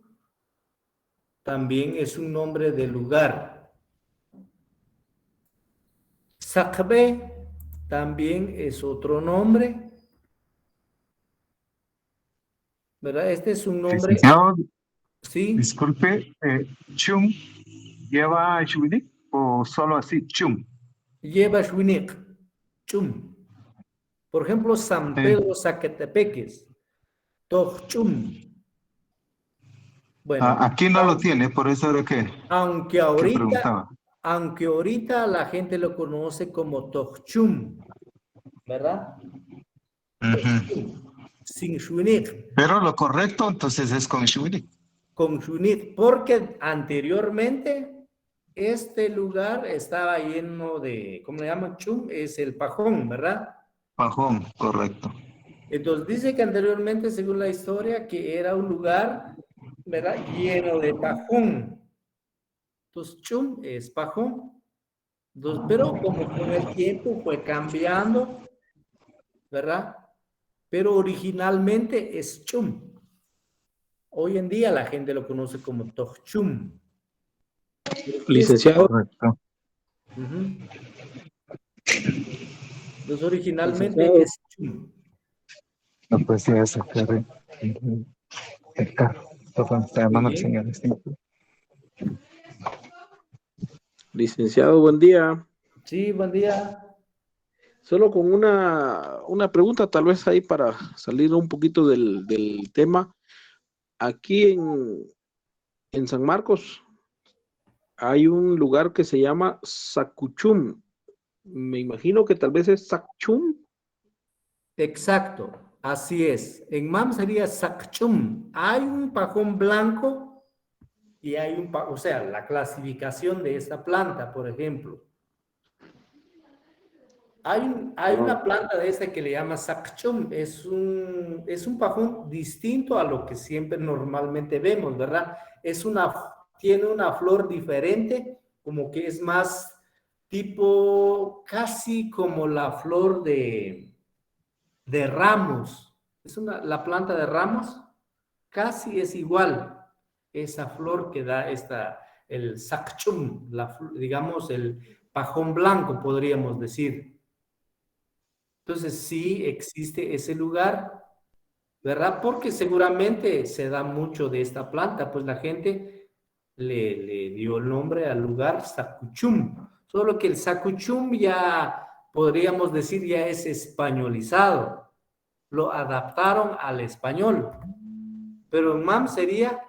también es un nombre de lugar. Sakbe también es otro nombre, ¿verdad? Este es un nombre. Licenciado, Sí. disculpe, Chum lleva Shwinik o solo así, Chum. Lleva Shwinik, Chum. Por ejemplo, San Pedro Zacatepeques, Chum. Bueno, Aquí no lo tiene, por eso era que preguntaba. Aunque ahorita la gente lo conoce como Tochum, ¿verdad? Sin Shwinik. Pero lo correcto entonces es con Shwinik. Con Shwinik, porque anteriormente este lugar estaba lleno de, ¿cómo le llaman? Chum, es el pajón, ¿verdad? Pajón, correcto. Entonces dice que anteriormente, según la historia, que era un lugar, ¿verdad? Lleno de pajón. Entonces, chum es pajón. Entonces, pero como con el tiempo fue cambiando, ¿verdad? Pero originalmente es chum. Hoy en día la gente lo conoce como tochum. Licenciado. Correcto. Entonces, originalmente Licenciado. es chum. No pues ya sacar el carro. Está llamando el señor. Licenciado, buen día. Sí, buen día. Solo con una pregunta, tal vez ahí para salir un poquito del tema. Aquí en San Marcos hay un lugar que se llama Sacuchum. Me imagino que tal vez es Sacchum. Exacto, así es. En mam sería Sakchum. Hay un pajón blanco y hay un pajón, o sea, la clasificación de esta planta, por ejemplo. Hay una planta de esta que le llama Sakchum. Es un pajón distinto a lo que siempre normalmente vemos, ¿verdad? Tiene una flor diferente, como que es más tipo, casi como la flor de ramos. La planta de ramos casi es igual. Esa flor que da el sakchum, digamos el pajón blanco, podríamos decir. Entonces sí existe ese lugar, ¿verdad? Porque seguramente se da mucho de esta planta, pues la gente le dio el nombre al lugar Sacuchum. Solo que el Sacuchum ya podríamos decir ya es españolizado. Lo adaptaron al español. Pero en mam sería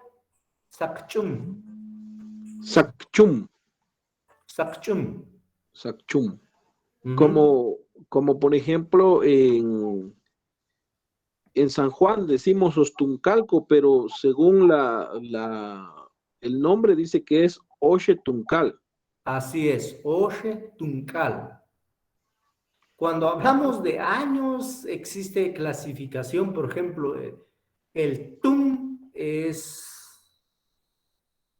Sakchum. Sakchum. Sakchum. Sakchum. Como por ejemplo en en San Juan decimos Ostuncalco, pero según el nombre dice que es Oxetuncal. Así es, Oxetuncal. Cuando hablamos de años, existe clasificación, por ejemplo, el Tun es,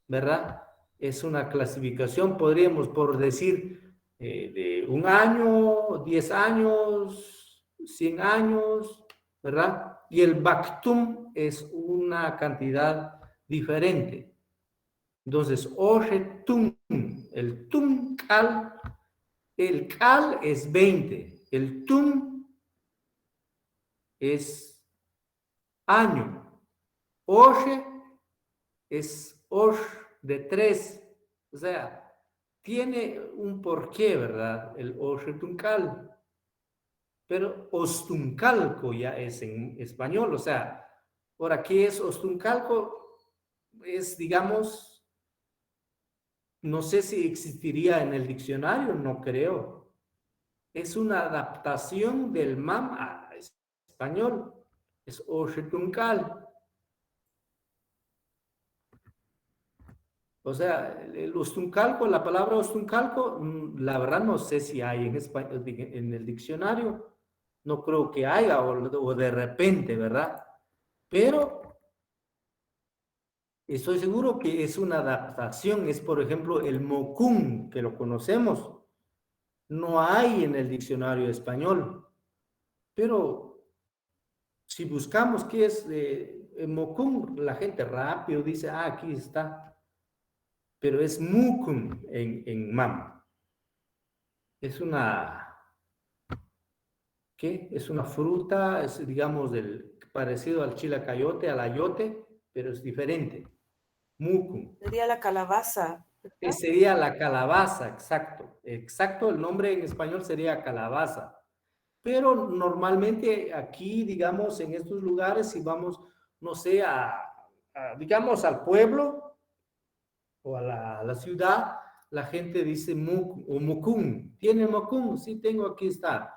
¿verdad? Es una clasificación, podríamos por decir, de 1 año, 10 años, 100 años, ¿verdad? Y el Bactum es una cantidad diferente. Entonces, Oxetun, el Tuncal, el Cal es 20, el Tun es año, Oxe es Osh de 3, o sea, tiene un porqué, ¿verdad? El Oxetuncal. Pero Ostuncalco ya es en español, o sea, ahora, ¿qué es Ostuncalco? Es, digamos, no sé si existiría en el diccionario, no creo. Es una adaptación del MAM a español. Es Oxetuncal. O sea, el Ostuncalco, la palabra Ostuncalco, la verdad no sé si hay en español, en el diccionario. No creo que haya, o de repente, ¿verdad? Pero estoy seguro que es una adaptación. Es, por ejemplo, el Mocún, que lo conocemos. No hay en el diccionario español. Pero si buscamos qué es Mocún, la gente rápido dice, ah, aquí está. Pero es Mukun en MAM. Es una... ¿Qué? Es una fruta, es, digamos, parecido al chilacayote, al ayote, pero es diferente. Mukun. Sería la calabaza. Sería la calabaza, exacto. Exacto, el nombre en español sería calabaza. Pero normalmente aquí, digamos, en estos lugares, si vamos, no sé, digamos, al pueblo o a la ciudad, la gente dice mukun. ¿Tiene mukun? Sí, tengo, aquí está.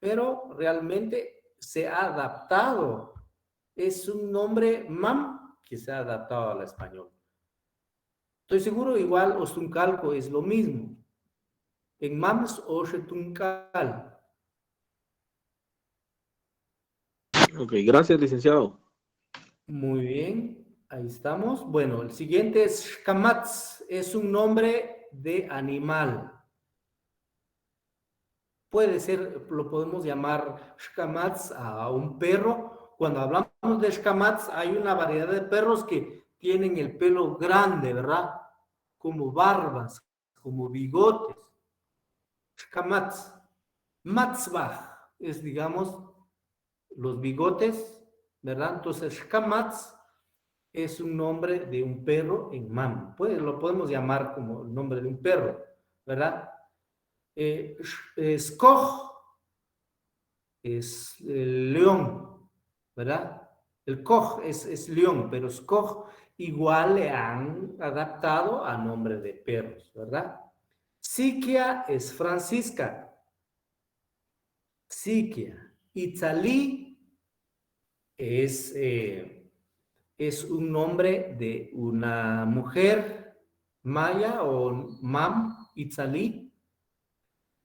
Pero realmente se ha adaptado. Es un nombre MAM que se ha adaptado al español. Estoy seguro, igual Ostuncalco es lo mismo. En MAM es Oxetuncal. Ok, gracias, licenciado. Muy bien, ahí estamos. Bueno, el siguiente es Shkamatz. Es un nombre de animal. Puede ser, lo podemos llamar Shkamatz a un perro. Cuando hablamos de Shkamatz, hay una variedad de perros que tienen el pelo grande, ¿verdad? Como barbas, como bigotes. Shkamatz. Matzbach es, digamos, los bigotes, ¿verdad? Entonces, Shkamatz es un nombre de un perro en MAM. Lo podemos llamar como el nombre de un perro, ¿verdad? Skoj es el león, ¿verdad? El Koj es león, pero Skoj igual le han adaptado a nombre de perros, ¿verdad? Sikia es Francisca. Sikia. Itzalí es un nombre de una mujer maya o mam, Itzalí.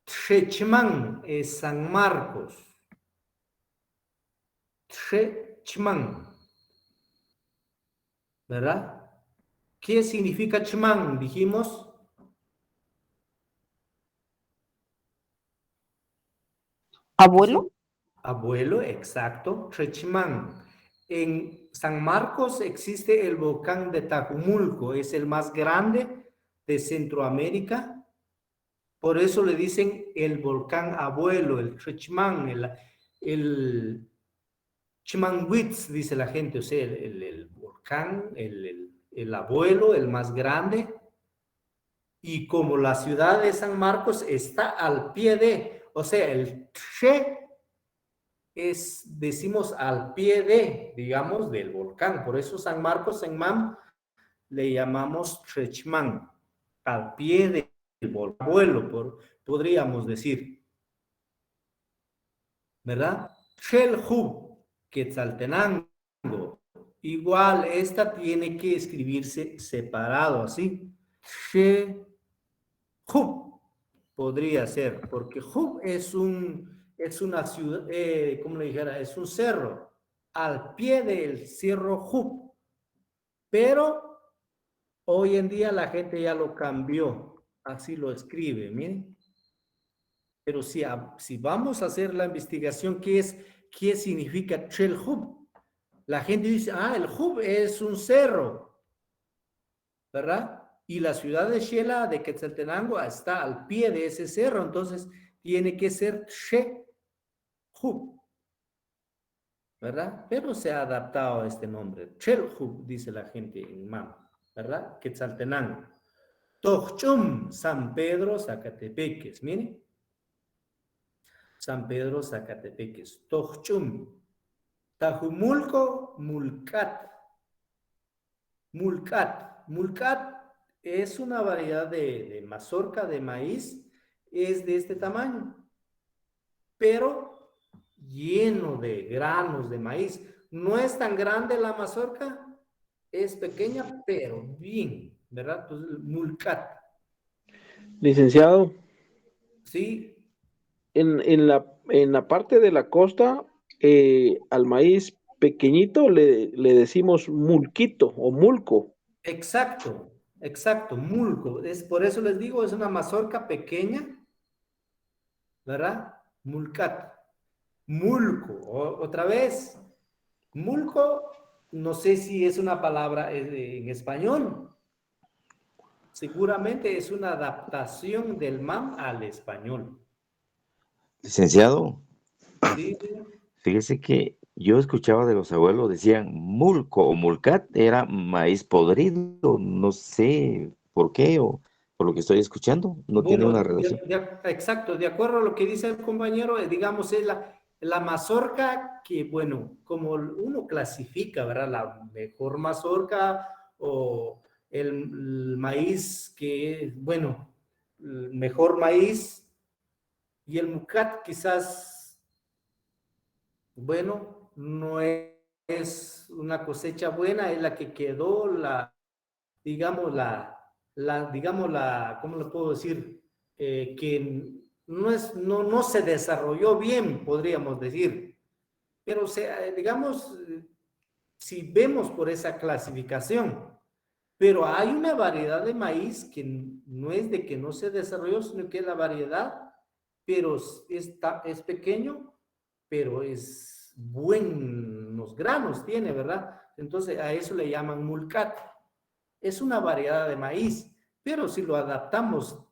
Tshechman es San Marcos. Tshechman. ¿Verdad? ¿Qué significa Chman? Dijimos. ¿Abuelo? Abuelo, exacto. Tshechman. En San Marcos existe el volcán de Tajumulco. Es el más grande de Centroamérica. Por eso le dicen el volcán abuelo, el Tshechman, el Chmanwitz, dice la gente, o sea, el volcán, el abuelo, el más grande. Y como la ciudad de San Marcos está al pie de, o sea, el Tche es, decimos, al pie de, digamos, del volcán. Por eso San Marcos en MAM le llamamos Tshechman, al pie del abuelo, podríamos decir. ¿Verdad? Shelhub, Quetzaltenango. Igual, esta tiene que escribirse separado, así. Xejub podría ser, porque Jub es una ciudad, ¿cómo le dijera? Es un cerro, al pie del cerro Jub. Pero hoy en día la gente ya lo cambió, así lo escribe, miren. Pero si vamos a hacer la investigación, ¿qué significa Chelhub? La gente dice, el Jub es un cerro, ¿verdad? Y la ciudad de Xela, de Quetzaltenango, está al pie de ese cerro, entonces tiene que ser Xejub, ¿verdad? Pero se ha adaptado a este nombre. Chelhub, dice la gente en MAM, ¿verdad? Quetzaltenango. Tochum, San Pedro, Zacatepeques, miren. San Pedro, Zacatepeques. Tochum. Tajumulco, Mulcat. Mulcat es una variedad de mazorca de maíz, es de este tamaño, pero lleno de granos de maíz. No es tan grande la mazorca, es pequeña, pero bien, ¿verdad? Entonces, Mulcat. Licenciado, Sí, en la parte de la costa, al maíz pequeñito le decimos mulquito o mulco. exacto, mulco. Por eso les digo, es una mazorca pequeña, ¿verdad? Mulcat. Mulco, otra vez. Mulco, no sé si es una palabra en español. Seguramente es una adaptación del MAM al español. Licenciado, Sí, fíjese que yo escuchaba de los abuelos, decían mulco o mulcat era maíz podrido, no sé por qué o por lo que estoy escuchando, no tiene una relación. Exacto, de acuerdo a lo que dice el compañero, digamos, es la mazorca que, bueno, como uno clasifica, ¿verdad? La mejor mazorca o el maíz que, bueno, el mejor maíz y el mucat quizás, bueno, no es una cosecha buena, es la que quedó, digamos, ¿cómo le puedo decir? Que no se desarrolló bien, podríamos decir. Pero, digamos, si vemos por esa clasificación, pero hay una variedad de maíz que no es de que no se desarrolló, sino que es la variedad, pero es pequeño, pero es buenos granos tiene, ¿verdad? Entonces a eso le llaman mulcat. Es una variedad de maíz, pero si lo adaptamos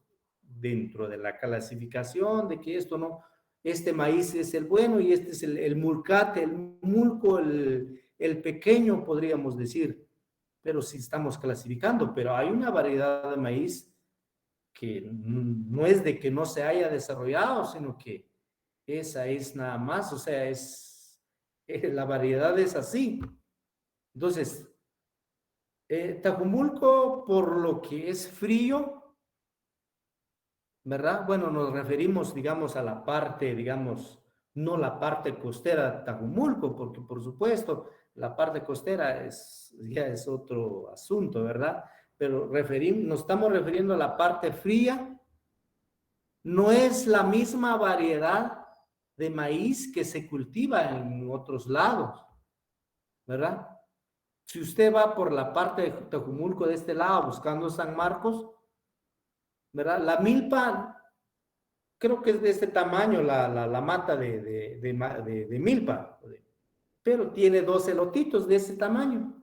dentro de la clasificación de que esto no, este maíz es el bueno y este es el mulcat, el mulco, el pequeño, podríamos decir, pero sí estamos clasificando, pero hay una variedad de maíz que no es de que no se haya desarrollado, sino que esa es nada más, o sea, la variedad es así. Entonces, Tajumulco, por lo que es frío, ¿verdad? Bueno, nos referimos, digamos, a la parte, digamos, no la parte costera de Tajumulco, porque por supuesto, la parte costera ya es otro asunto, ¿verdad? Pero nos estamos refiriendo a la parte fría. No es la misma variedad de maíz que se cultiva en otros lados, ¿verdad? Si usted va por la parte de Tajumulco de este lado buscando San Marcos, ¿verdad? La milpa, creo que es de este tamaño la mata de milpa, pero tiene 2 elotitos de ese tamaño.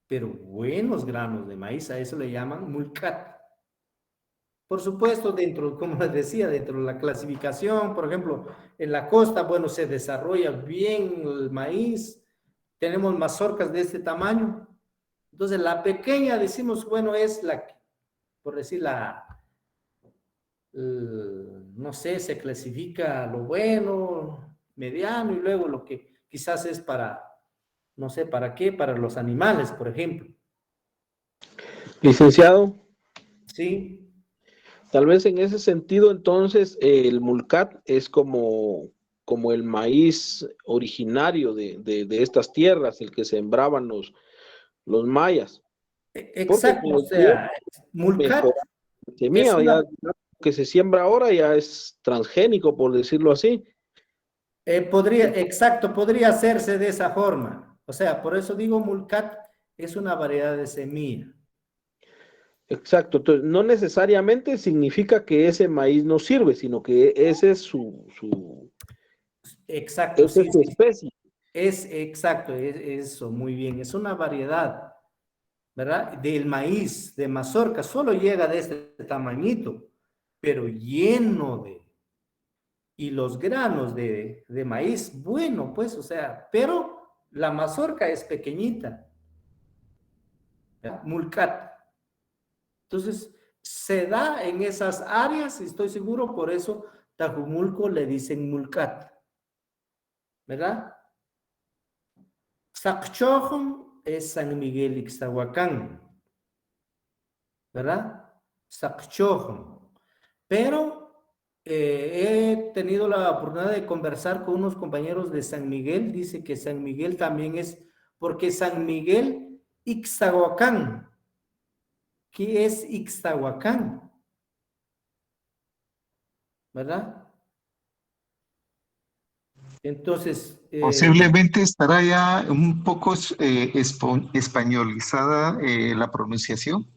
Pero buenos granos de maíz, a eso le llaman mulcat. Por supuesto, como les decía, dentro de la clasificación, por ejemplo, en la costa, bueno, se desarrolla bien el maíz, tenemos mazorcas de este tamaño. Entonces, la pequeña, decimos, bueno, es la, por decir, no sé, se clasifica lo bueno, mediano, y luego lo que quizás es para, no sé, ¿para qué? Para los animales, por ejemplo. Licenciado. Sí. Tal vez en ese sentido, entonces, el mulcat es como como el maíz originario de estas tierras, el que sembraban los mayas. Exacto, o sea, mulcat semilla, es una, ya que se siembra ahora ya es transgénico, por decirlo así. exacto, podría hacerse de esa forma. O sea, por eso digo mulcat es una variedad de semilla. Exacto, entonces no necesariamente significa que ese maíz no sirve, sino que ese es Exacto, esa sí, es su sí. especie. Es exacto, es eso, muy bien. Es una variedad, ¿verdad? Del maíz, de mazorca, solo llega de este tamañito, pero lleno de... Y los granos de maíz, bueno, pues, o sea, pero la mazorca es pequeñita, ¿verdad? Mulcat. Entonces, se da en esas áreas, estoy seguro, por eso Tajumulco le dicen mulcat, ¿verdad? Sacchojon es San Miguel Ixtahuacán, ¿verdad? Sacchojon. Pero he tenido la oportunidad de conversar con unos compañeros de San Miguel, dice que San Miguel también es, porque San Miguel Ixtahuacán, ¿qué es Ixtahuacán? ¿Verdad? Entonces, Posiblemente estará ya un poco españolizada la pronunciación.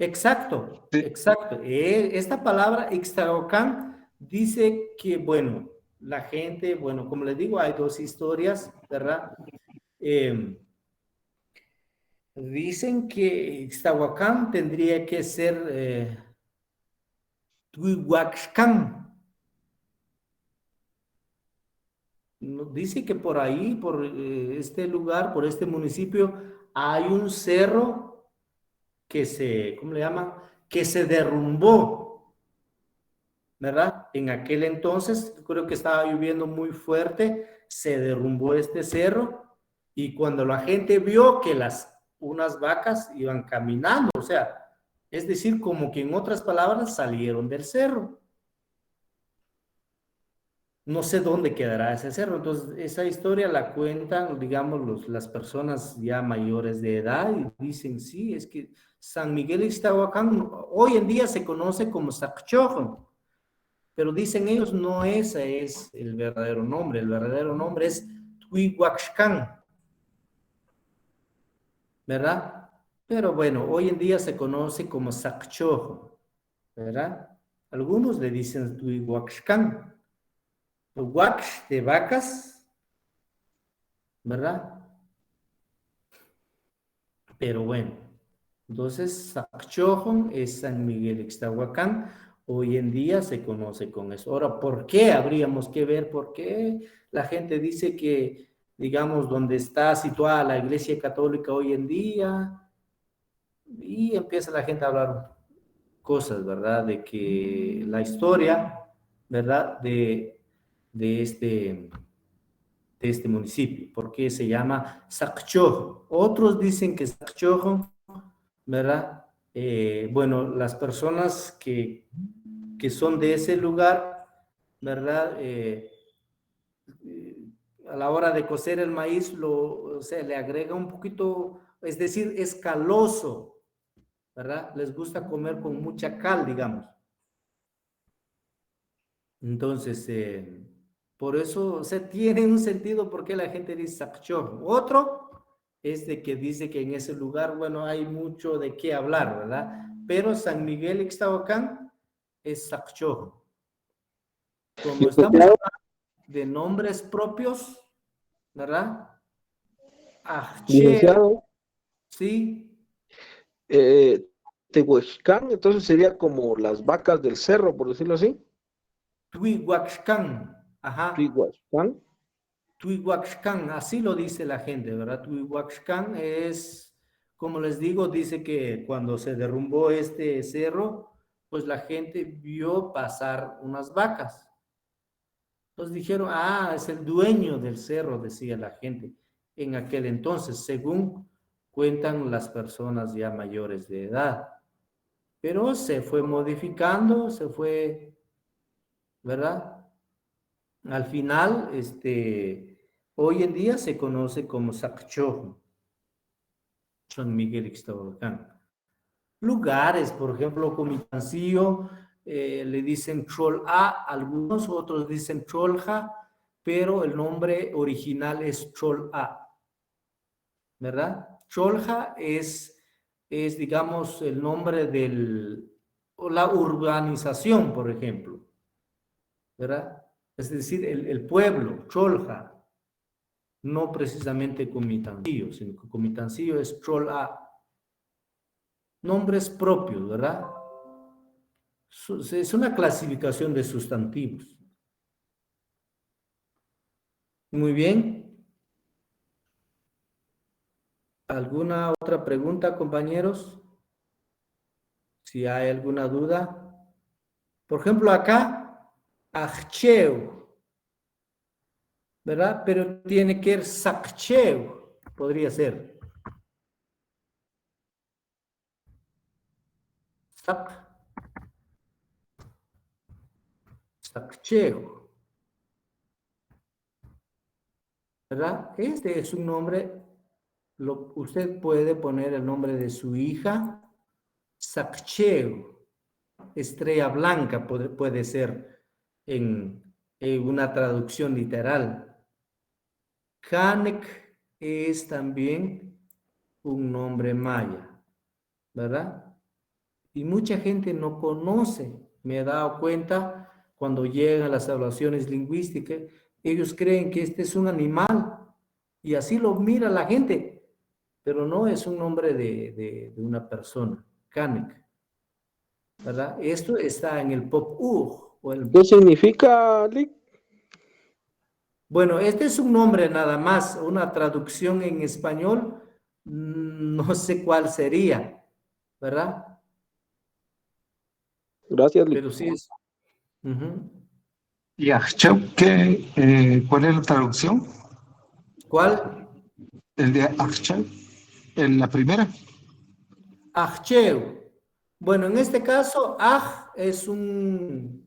exacto, exacto. Esta palabra Ixtahuacán dice que, bueno, la gente, bueno, como les digo, hay dos historias, ¿verdad? Dicen que Ixtahuacán tendría que ser Tuihuaxcán. Dice que por ahí, por este lugar, por este municipio, hay un cerro que se, ¿cómo le llaman? Que se derrumbó, ¿verdad? En aquel entonces, creo que estaba lloviendo muy fuerte, se derrumbó este cerro y cuando la gente vio que unas vacas iban caminando, o sea, es decir, como que en otras palabras salieron del cerro. No sé dónde quedará ese cerro. Entonces, esa historia la cuentan, digamos, las personas ya mayores de edad y dicen, sí, es que San Miguel Ixtahuacán hoy en día se conoce como Sacchojon, pero dicen ellos no ese es el verdadero nombre es Tuihuaxcán, ¿verdad? Pero bueno, hoy en día se conoce como Sacchojon, ¿verdad? Algunos le dicen Tuihuaxcán. Wax de vacas, ¿verdad? Pero bueno, entonces Sacchojon es San Miguel Ixtahuacán. Hoy en día se conoce con eso. Ahora, ¿por qué? Habríamos que ver por qué la gente dice que, digamos, donde está situada la Iglesia Católica hoy en día, y empieza la gente a hablar cosas, ¿verdad? De que la historia, ¿verdad? De este municipio, porque se llama Sacchojon. Otros dicen que Sacchojon, ¿verdad? Bueno, las personas que son de ese lugar, ¿verdad? A la hora de cocer el maíz, o sea, le agrega un poquito, es decir, es caloso, ¿verdad? Les gusta comer con mucha cal, digamos. Entonces, por eso, o sea, tiene un sentido por qué la gente dice Sacchojon. Otro es de que dice que en ese lugar, bueno, hay mucho de qué hablar, ¿verdad? Pero San Miguel Ixtahuacán es Sacchojon. Como estamos hablando de nombres propios, ¿verdad? Licenciado, Sí. Tehuexcán, entonces sería como las vacas del cerro, por decirlo así. Tuihuaxcán, ajá. Tehuexcán. Tuihuaxcán, así lo dice la gente, ¿verdad? Tuihuaxcán es, como les digo, dice que cuando se derrumbó este cerro, pues la gente vio pasar unas vacas. Entonces dijeron, ah, es el dueño del cerro, decía la gente en aquel entonces, según cuentan las personas ya mayores de edad. Pero se fue modificando, se fue, ¿verdad? Al final, hoy en día se conoce como Saccho, San Miguel Ixtahuacán. Lugares, por ejemplo, Comitancillo, le dicen Chol-A, algunos otros dicen Cholja, pero el nombre original es Chol-A, ¿verdad? Cholja es, digamos, el nombre de la urbanización, por ejemplo, ¿verdad? Es decir, el pueblo, Cholja, no precisamente Comitancillo, sino que Comitancillo es Chol-A. Nombres propios, ¿verdad? Es una clasificación de sustantivos. Muy bien. ¿Alguna otra pregunta, compañeros? Si hay alguna duda. Por ejemplo, acá, Acheu, ¿verdad? Pero tiene que ser Saccheu, podría ser. Saccheu, ¿verdad? Este es un nombre, usted puede poner el nombre de su hija, Saccheu, estrella blanca puede ser en una traducción literal. Canek es también un nombre maya, ¿verdad? Y mucha gente no conoce, me he dado cuenta cuando llegan las evaluaciones lingüísticas, ellos creen que este es un animal y así lo mira la gente, pero no es un nombre de una persona, Canek, ¿verdad? Esto está en el Pop-Ur. ¿Qué significa, Lick? Bueno, este es un nombre nada más, una traducción en español, no sé cuál sería, ¿verdad? Gracias, Lick. Pero sí es. ¿Y Acheu, cuál es la traducción? ¿Cuál? El de Acheu, en la primera. Acheu. Bueno, en este caso, Ach es un...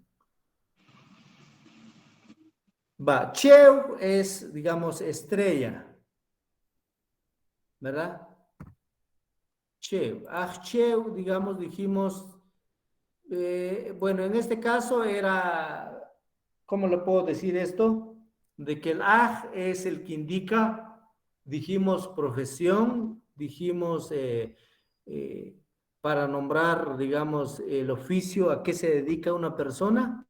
Cheu es, digamos, estrella, ¿verdad? Cheu. Acheu, digamos, dijimos... bueno, en este caso era... ¿Cómo le puedo decir esto? De que el Ach es el que indica, dijimos, profesión, dijimos... para nombrar, digamos, el oficio a qué se dedica una persona,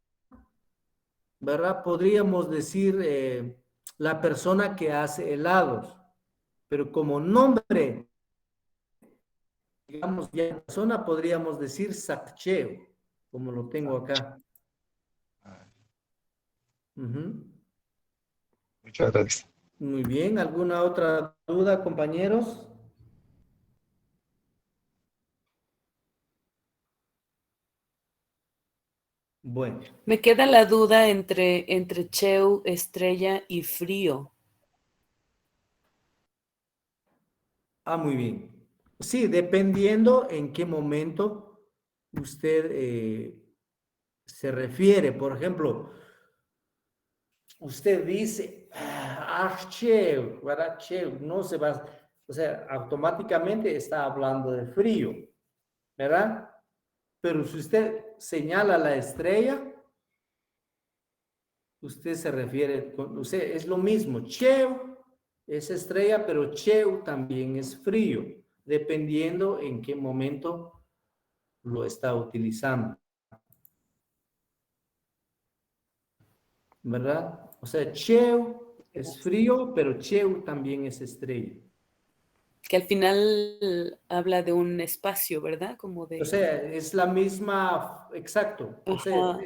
¿verdad? Podríamos decir la persona que hace helados, pero como nombre, digamos, ya persona podríamos decir Saccheo, como lo tengo acá. Muchas gracias. Muy bien, ¿alguna otra duda, compañeros? Bueno. Me queda la duda entre Cheu, estrella y frío. Muy bien. Sí, dependiendo en qué momento usted se refiere. Por ejemplo, usted dice, Cheu, ¿verdad? Cheu, no se va, o sea, automáticamente está hablando de frío, ¿verdad? Pero si usted señala la estrella, usted se refiere, es lo mismo, Cheu es estrella, pero Cheu también es frío, dependiendo en qué momento lo está utilizando. ¿Verdad? O sea, Cheu es frío, pero Cheu también es estrella. Que al final habla de un espacio, ¿verdad? Como de... O sea, es la misma, exacto. O sea,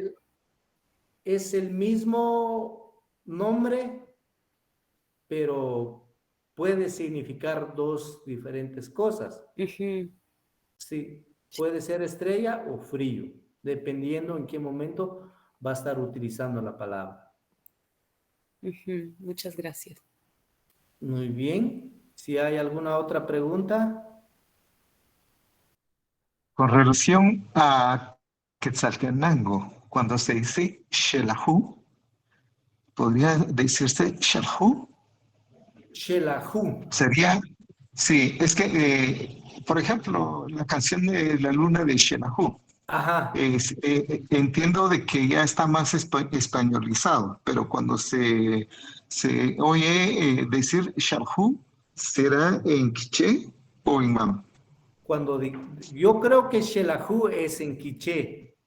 es el mismo nombre, pero puede significar dos diferentes cosas. Sí, puede ser estrella o frío, dependiendo en qué momento va a estar utilizando la palabra. Muchas gracias. Muy bien. Si hay alguna otra pregunta. Con relación a Quetzaltenango, cuando se dice Xelajú, podría decirse Shalhu. Shelahu. Sería, sí, es que, por ejemplo, la canción de La Luna de Shelahu, Ajá. entiendo de que ya está más españolizado, pero cuando se oye decir Shalhu, ¿será en quiché o en mam? Yo creo que Shelahu es en quiché.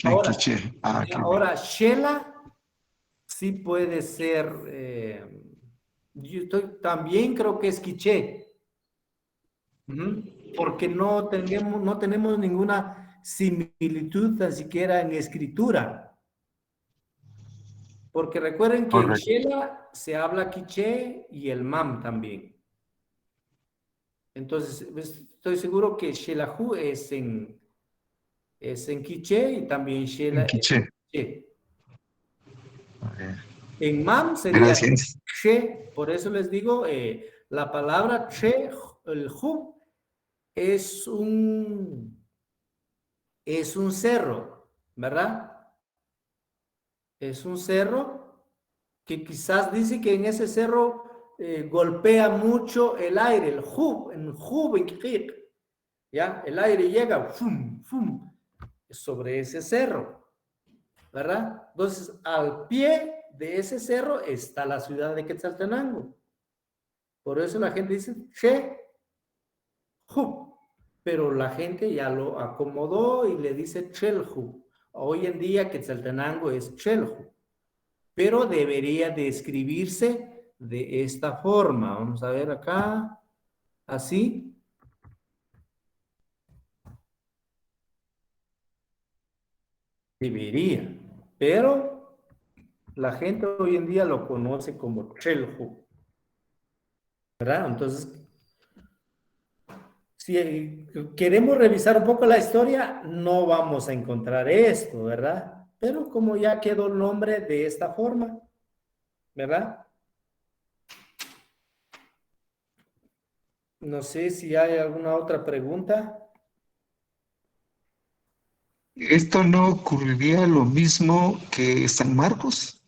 En quiché. Ah, qué bien. Ahora, Shela sí puede ser, también creo que es quiché. Porque no tenemos ninguna similitud tan siquiera en escritura. Porque recuerden que en Shela se habla quiché y el mam también. Entonces, estoy seguro que Shelahu es en quiché y también Shela es en quiché. En mam sería che, por eso les digo, la palabra che, el hub, es un cerro, ¿verdad? Es un cerro que quizás dice que en ese cerro golpea mucho el aire, el hub, ¿ya? El aire llega, fum, fum, sobre ese cerro, ¿verdad? Entonces, al pie de ese cerro está la ciudad de Quetzaltenango. Por eso la gente dice che, hub, pero la gente ya lo acomodó y le dice Chelhu. Hoy en día Quetzaltenango es Chelhu, pero debería de escribirse de esta forma. Vamos a ver acá, así. Debería, pero la gente hoy en día lo conoce como Chelhu, ¿verdad? Entonces, si queremos revisar un poco la historia, no vamos a encontrar esto, ¿verdad? Pero como ya quedó el nombre de esta forma, ¿verdad? No sé si hay alguna otra pregunta. ¿Esto no ocurriría lo mismo que San Marcos?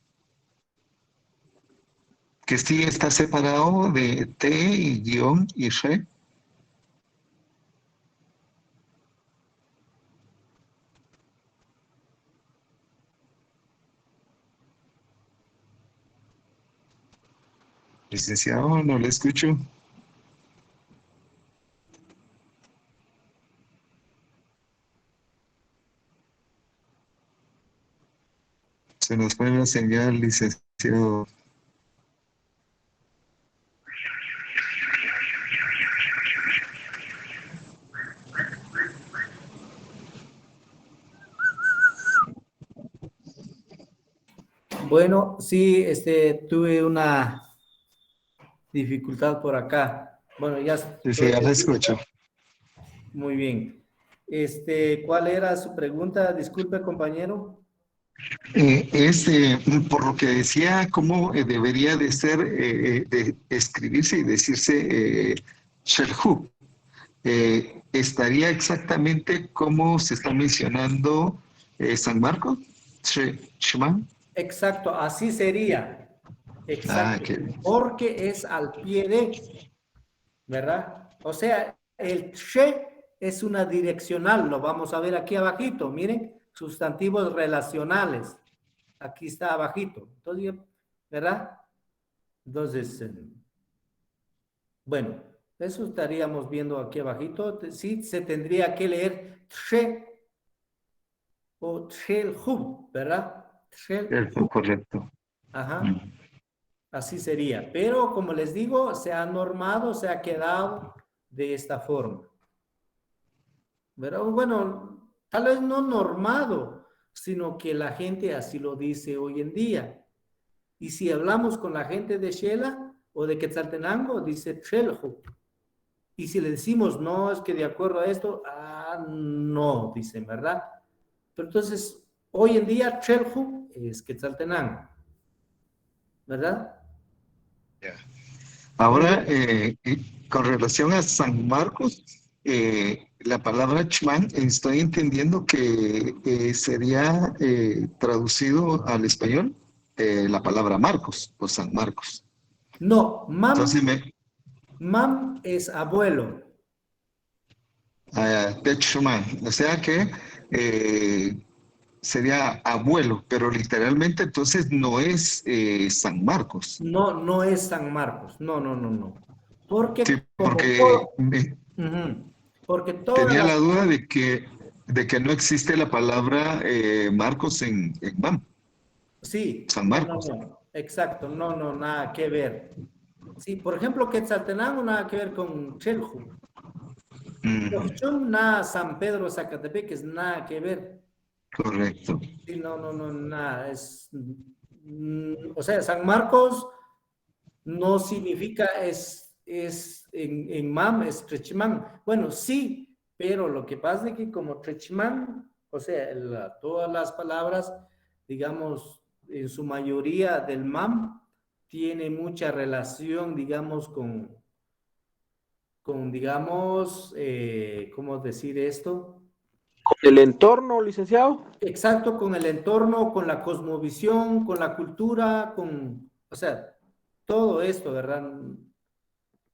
Que sí está separado de T y guión y re. Licenciado, no le escucho. Se nos fue la señal, licenciado. Bueno, sí, tuve una dificultad por acá. Bueno, ya. Sí, ya la escucho. Muy bien. ¿Cuál era su pregunta? Disculpe, compañero. Por lo que decía, cómo debería de ser, de escribirse y decirse Shelhu. ¿Estaría exactamente como se está mencionando San Marcos? Shema. Exacto, así sería. Exacto. Porque es al pie de, ¿verdad? O sea, el che es una direccional, lo vamos a ver aquí abajito, miren, sustantivos relacionales. Aquí está abajito. Entonces, ¿verdad? Entonces, bueno, eso estaríamos viendo aquí abajito. Sí, se tendría que leer che o chelhu, ¿verdad? Correcto. Ajá. Así sería. Pero, como les digo, se ha normado, se ha quedado de esta forma. Pero, bueno, tal vez no normado, sino que la gente así lo dice hoy en día. Y si hablamos con la gente de Shela o de Quetzaltenango, dice Chelhu. Y si le decimos, no, es que de acuerdo a esto, no, dicen, ¿verdad? Pero entonces, hoy en día, Chelhu es Quetzaltenango, ¿verdad? Ahora, con relación a San Marcos, la palabra Chman, estoy entendiendo que sería traducido al español, la palabra Marcos o San Marcos. No, mam, Entonces mam es abuelo. Techman, o sea que sería abuelo, pero literalmente entonces no es San Marcos. No, no es San Marcos. No, no, no, no. Porque Sí, como porque porque todas tenía la las... duda de que no existe la palabra Marcos en MAM, Sí, San no, no, Marcos. no. Exacto, no, no, nada que ver. Sí, por ejemplo, Quetzaltenango nada que ver con Chelju. Nada, San Pedro Zacatepec es nada que ver. Correcto. Sí, no, no, no, nada. O sea, San Marcos no significa en MAM, es Trechimán. Bueno, sí, pero lo que pasa es que como Trechimán, o sea, todas las palabras, digamos, en su mayoría del MAM, tiene mucha relación, digamos, digamos, ¿cómo decir esto? ¿Con el entorno, licenciado? Exacto, con el entorno, con la cosmovisión, con la cultura, o sea, todo esto, ¿verdad?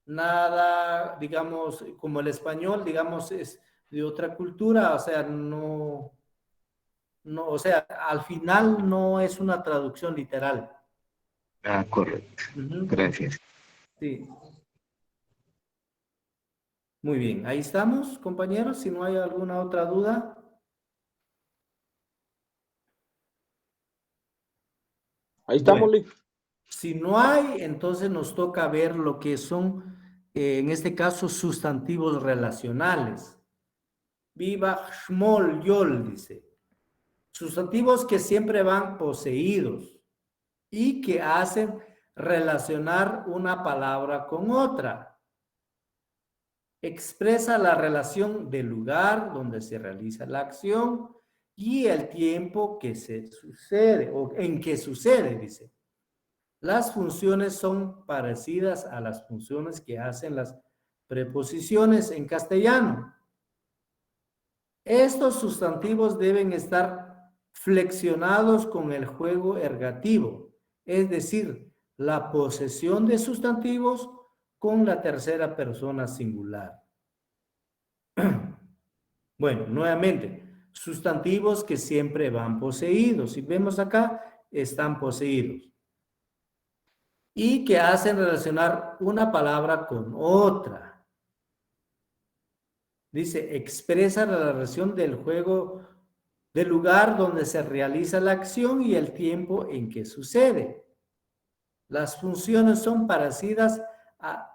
Nada, digamos, como el español, digamos, es de otra cultura, o sea, no, o sea, al final no es una traducción literal. Correcto. Gracias. Sí. Muy bien, ahí estamos, compañeros, si no hay alguna otra duda. Ahí estamos, Bueno, si no hay, entonces nos toca ver lo que son, en este caso, sustantivos relacionales. Viva Shmol Yol, dice. Sustantivos que siempre van poseídos y que hacen relacionar una palabra con otra. Expresa la relación del lugar donde se realiza la acción y el tiempo que se sucede, o en que sucede, dice. Las funciones son parecidas a las funciones que hacen las preposiciones en castellano. Estos sustantivos deben estar flexionados con el juego ergativo, es decir, la posesión de sustantivos con la tercera persona singular. Bueno, nuevamente, sustantivos que siempre van poseídos. Si vemos acá, están poseídos. Y que hacen relacionar una palabra con otra. Dice, expresa la relación del juego, del lugar donde se realiza la acción y el tiempo en que sucede. Las funciones son parecidas a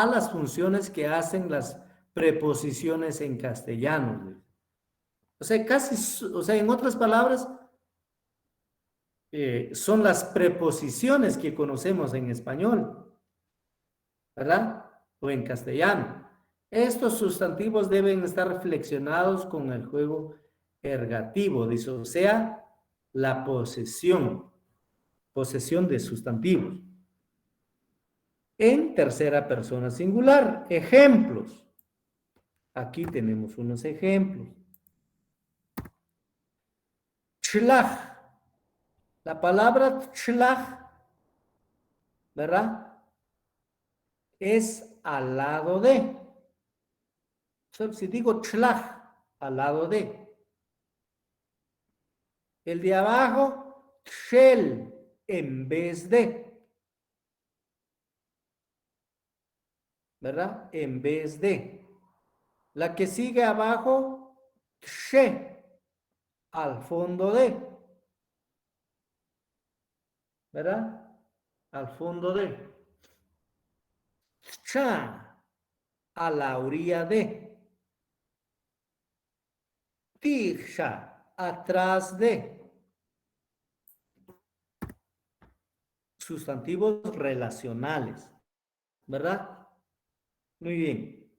las funciones que hacen las preposiciones en castellano. O sea, en otras palabras, son las preposiciones que conocemos en español, ¿verdad? O en castellano. Estos sustantivos deben estar flexionados con el juego ergativo, dice, o sea, la posesión de sustantivos. En tercera persona singular, ejemplos. Aquí tenemos unos ejemplos. Shlach. La palabra shlach, ¿verdad? Es al lado de. Si digo shlach, al lado de. El de abajo, shel, en vez de. ¿Verdad? En vez de. La que sigue abajo, she, al fondo de. ¿Verdad? Al fondo de. Cha, a la orilla de. Tisha, atrás de. Sustantivos relacionales, ¿verdad? Muy bien.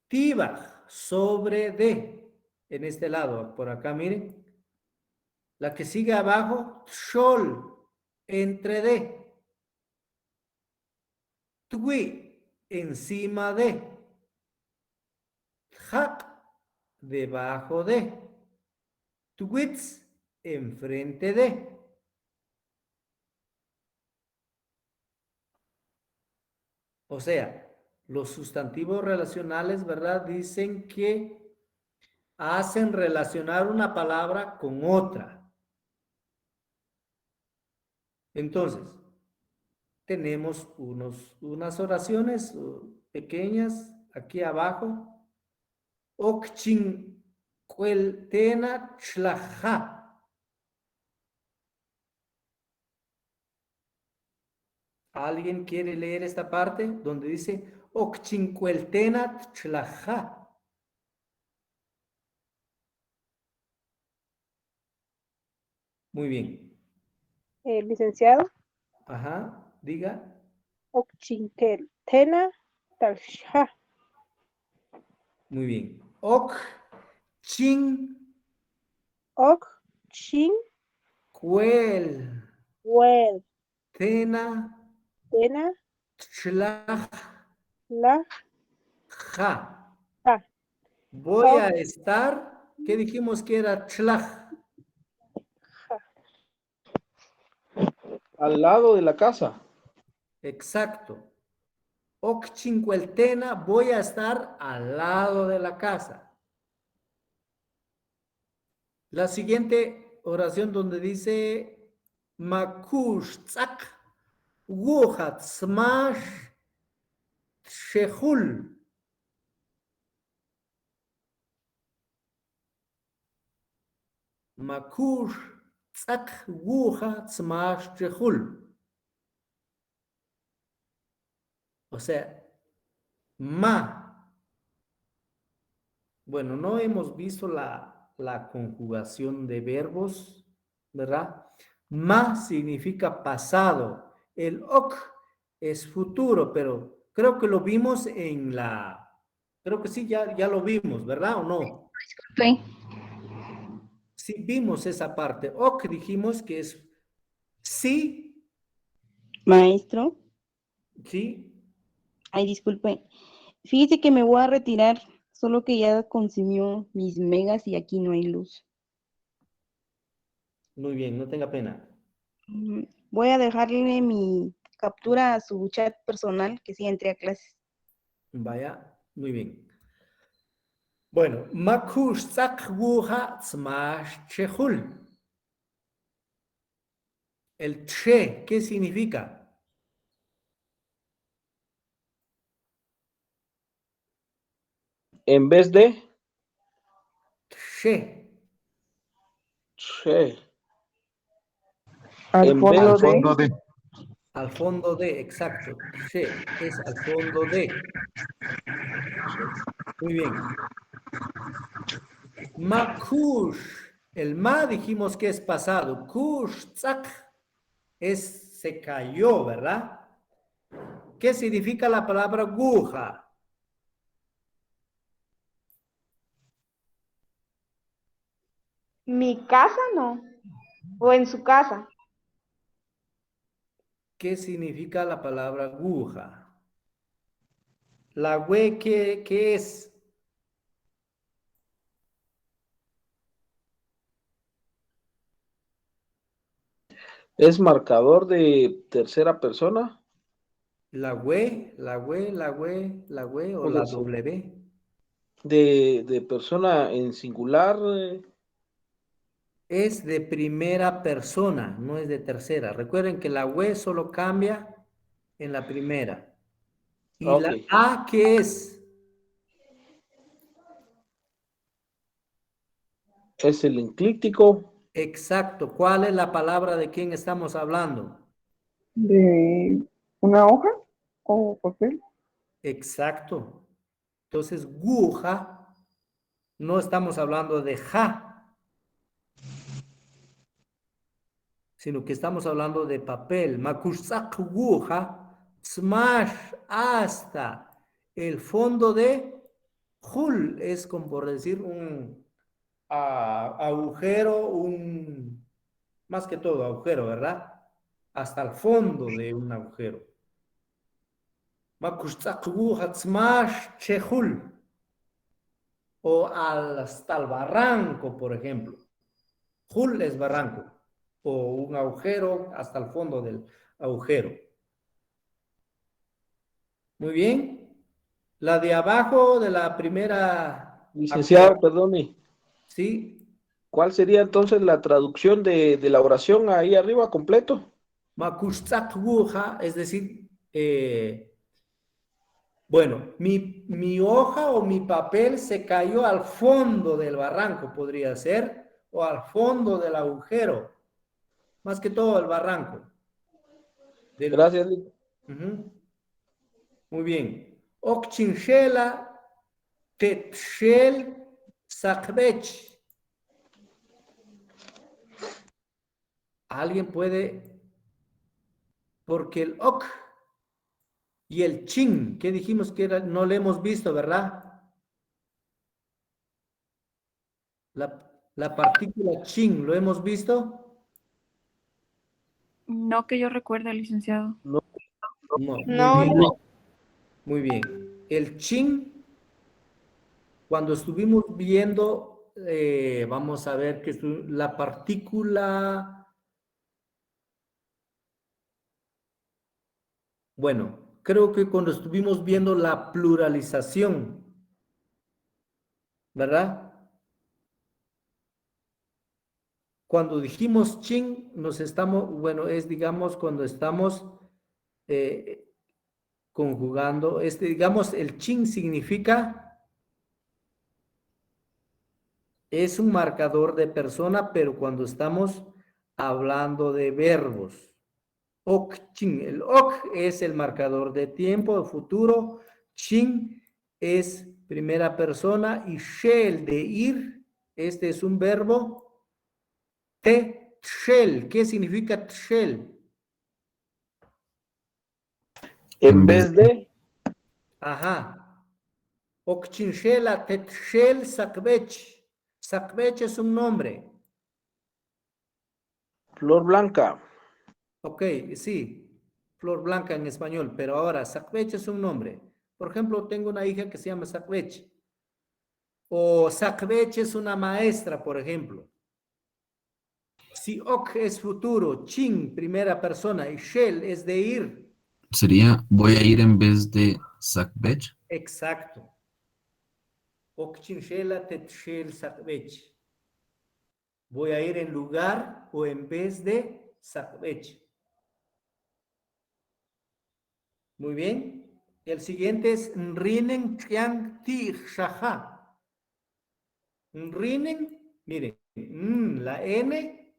Tibaj, sobre de. En este lado, por acá, miren. La que sigue abajo, shol, entre de. Tui, encima de. Hak, debajo de. Tuwitz, enfrente de. O sea, los sustantivos relacionales, ¿verdad? Dicen que hacen relacionar una palabra con otra. Entonces, tenemos unas oraciones pequeñas aquí abajo. Okchin kueltena chlaja. ¿Alguien quiere leer esta parte donde dice Okchin kueltena chlaja? Muy bien. Licenciado, Ajá, diga. Okchinkel, Tena, Talsha, Muy bien. Okchin Okchin, kueltena Wel, Tena, chlaja. La, Ja, Voy a estar, ¿qué dijimos que era chlaj? Al lado de la casa. Exacto. Okchincueltena, voy a estar al lado de la casa. La siguiente oración donde dice Makush tzak wuhat smash shehul. Makush tzak wuhat smash shehul. O sea, ma. Bueno, no hemos visto la conjugación de verbos, ¿verdad? Ma significa pasado. El ok es futuro, pero creo que lo vimos creo que sí, ya lo vimos, ¿verdad o no? Sí. Sí vimos esa parte. Ok dijimos que es sí, Maestro, sí. ay, disculpe. Fíjese que me voy a retirar, solo que ya consumió mis megas y aquí no hay luz. Muy bien, no tenga pena. Voy a dejarle mi captura a su chat personal, que sí entré a clases. Vaya, muy bien. Bueno, makush tzak wuha smash chehul. El che, ¿qué significa? En vez de Che. che. Al En vez fondo Al de, fondo de. Al fondo de, exacto. Che es al fondo de. Muy bien. Makush. El ma dijimos que es pasado. Kush, tzak, se cayó, ¿verdad? ¿Qué significa la palabra guja? Mi casa no. O en su casa. ¿Qué significa la palabra guja? La we, ¿qué es? es marcador de tercera persona. La we, la we, la we, la we o O la de, W. de persona en singular. Es de primera persona, no es de tercera. Recuerden que la we solo cambia en la primera. ¿Y Ok. la A qué es? Es el enclíptico. Exacto. ¿Cuál es la palabra de quién estamos hablando? de una hoja o papel. Exacto. Entonces, guja, no estamos hablando de ja, sino que estamos hablando de papel. Makusak guja, smash, hasta el fondo de hul, es como por decir un agujero, más que todo agujero, ¿verdad? Hasta el fondo de un agujero. Makusak guja, smash, chehul. O hasta el barranco, por ejemplo. Hul es barranco, o un agujero hasta el fondo del agujero. Muy bien. La de abajo de la primera. Licenciado, perdone. Sí. ¿Cuál sería entonces la traducción de la oración ahí arriba completo? Makushtzakbuja, es decir, bueno, mi hoja o mi papel se cayó al fondo del barranco, podría ser, o al fondo del agujero, más que todo el barranco. Gracias. Ujú. Muy bien. Okchinshela tetshel sakbech. ¿Alguien puede? Porque el ok y el chin, que dijimos que era, no lo hemos visto, ¿verdad? La partícula chin, ¿lo hemos visto? No que yo recuerde, licenciado. No. Muy No, bien. no. Muy bien. El chin, cuando estuvimos viendo, vamos a ver que la partícula, bueno, creo que cuando estuvimos viendo la pluralización, ¿verdad? Cuando dijimos chin, nos estamos, bueno, es digamos cuando estamos conjugando, digamos, el chin significa, es un marcador de persona, pero cuando estamos hablando de verbos. Ok, chin, el ok es el marcador de tiempo, de futuro, chin es primera persona y shel de ir, este es un verbo. Shel, ¿qué significa shel? En vez de. Ajá. Okchinshela tetshel sakbech. Sakbech es un nombre. Flor blanca. Ok, sí. Flor blanca en español, pero ahora sakbech es un nombre. Por ejemplo, tengo una hija que se llama Sakbech. O Sakbech es una maestra, por ejemplo. Si ok es futuro, chin, primera persona, y shel es de ir. Sería, voy a ir en vez de Sakbech. Exacto. Okchinshela tetshel sakbech. Voy a ir en lugar o en vez de sakbech. Muy bien. El siguiente es Nrinen Chiang Ti Shaha. Nrinen, miren, la N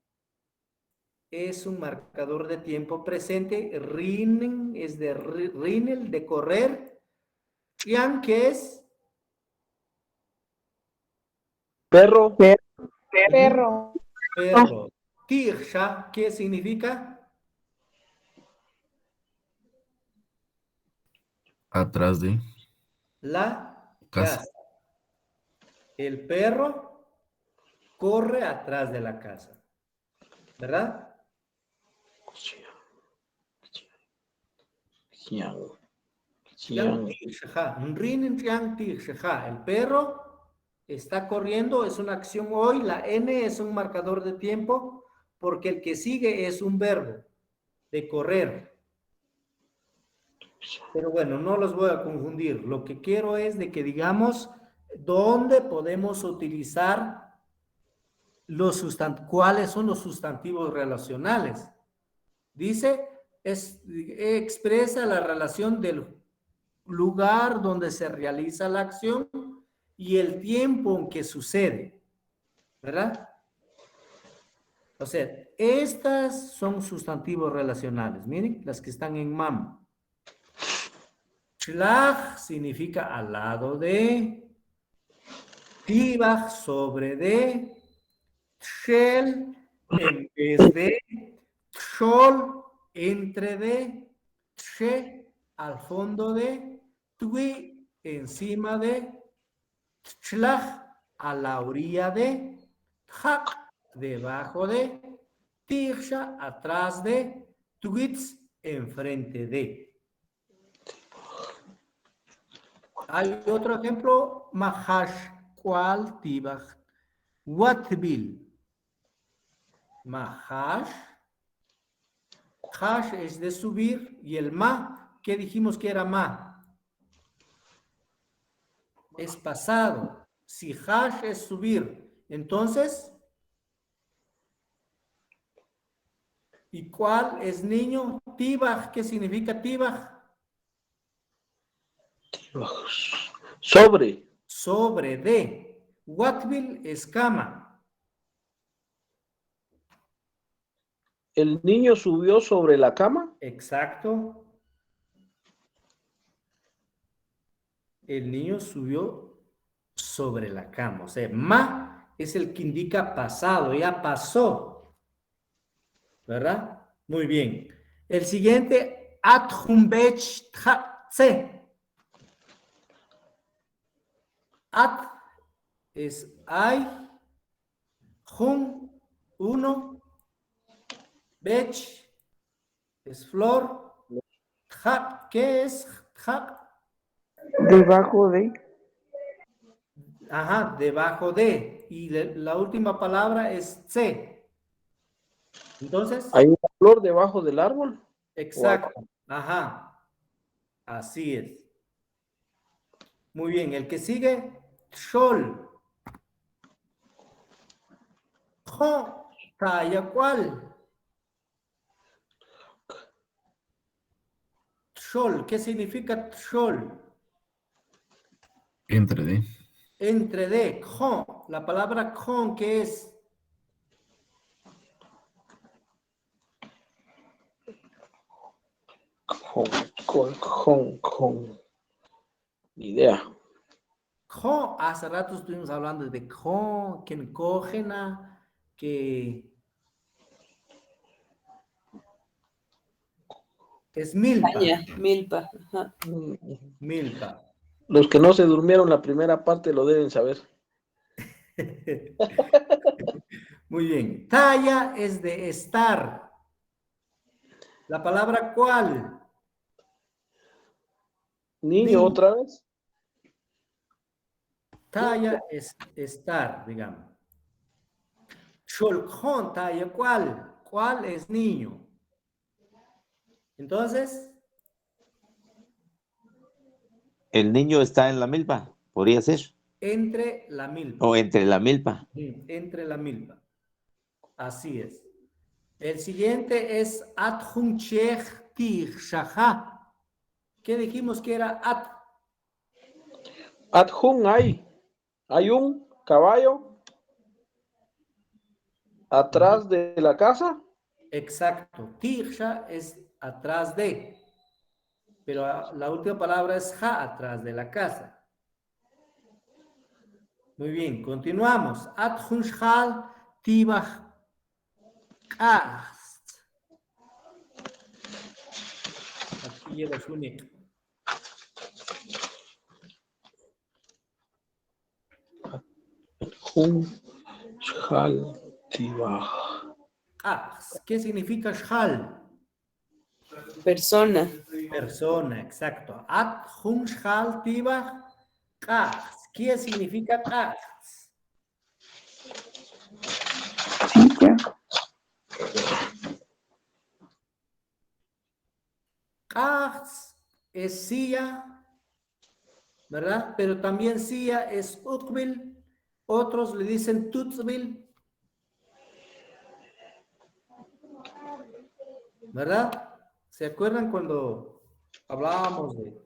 es un marcador de tiempo presente. Rinen es de rinel, de correr. Chiang, ¿qué es? Perro. Perro. Perro. Tirsha, ¿qué significa? Atrás de La casa. casa. El perro corre atrás de la casa. ¿Verdad? El perro está corriendo, es una acción hoy, la N es un marcador de tiempo, porque el que sigue es un verbo, de correr. Pero bueno, no los voy a confundir. Lo que quiero es de que digamos dónde podemos utilizar los sustantivos, cuáles son los sustantivos relacionales. Dice, expresa la relación del lugar donde se realiza la acción y el tiempo en que sucede, ¿verdad? O sea, estas son sustantivos relacionales. Miren, las que están en MAM. Shlach significa al lado de, Tibach sobre de, Shel en vez de, Shol entre de, She al fondo de, Tui encima de, Shlach a la orilla de, Hak debajo de, Tirsha atrás de, Twitz enfrente de. Hay otro ejemplo, Mahash cual tibach, Watbil. Mahash, hash es de subir y el ma, ¿qué dijimos que era ma? es pasado. Si hash es subir, entonces, ¿y cuál es niño? Tibaj, ¿qué significa tibaj? Sobre. Sobre de. Watbil es cama. ¿El niño subió sobre la cama? Exacto. El niño subió sobre la cama. O sea, ma es el que indica pasado, ya pasó. ¿Verdad? Muy bien. El siguiente, adjumbech tse. At es hay, jum, uno, bech es flor, tjak, ¿qué es tjak? Debajo de. Ajá, debajo de. Y la última palabra es tse. Entonces. ¿Hay una flor debajo del árbol? Exacto. Ajá. Así es. Muy bien. El que sigue, shol. Jo, talla cual. Shol, ¿qué significa shol? Entre de. Entre de, jo. La palabra con, ¿qué es? Con. Ni idea. Jo, hace rato estuvimos hablando de jo, que encógena, que es milpa. Caña, milpa. Ajá. Milpa. Los que no se durmieron la primera parte lo deben saber. Muy bien. Talla es de estar. ¿La palabra cuál? Niño, otra vez. Talla es estar, digamos. Sholkhon, talla cuál. ¿Cuál es niño? Entonces. El niño está en la milpa, podría ser. Entre la milpa. O entre la milpa. Entre la milpa. Así es. El siguiente es Adhunchech Tirshaha. ¿Qué dijimos que era Ad? Adjun hay. Hay un caballo atrás de la casa. Exacto. Tirsha es atrás de. Pero la última palabra es ja, atrás de la casa. Muy bien, continuamos. Adhunshal tibach kast. Aquí lleva su único. Adhunshal tibach. ¿Qué significa shal? Persona. Persona, exacto. Adhunshal tibach kast. ¿Qué significa kast? Kast es silla, ¿verdad? Pero también silla es ukbil. Otros le dicen tutzbil. ¿Verdad? ¿Se acuerdan cuando hablábamos de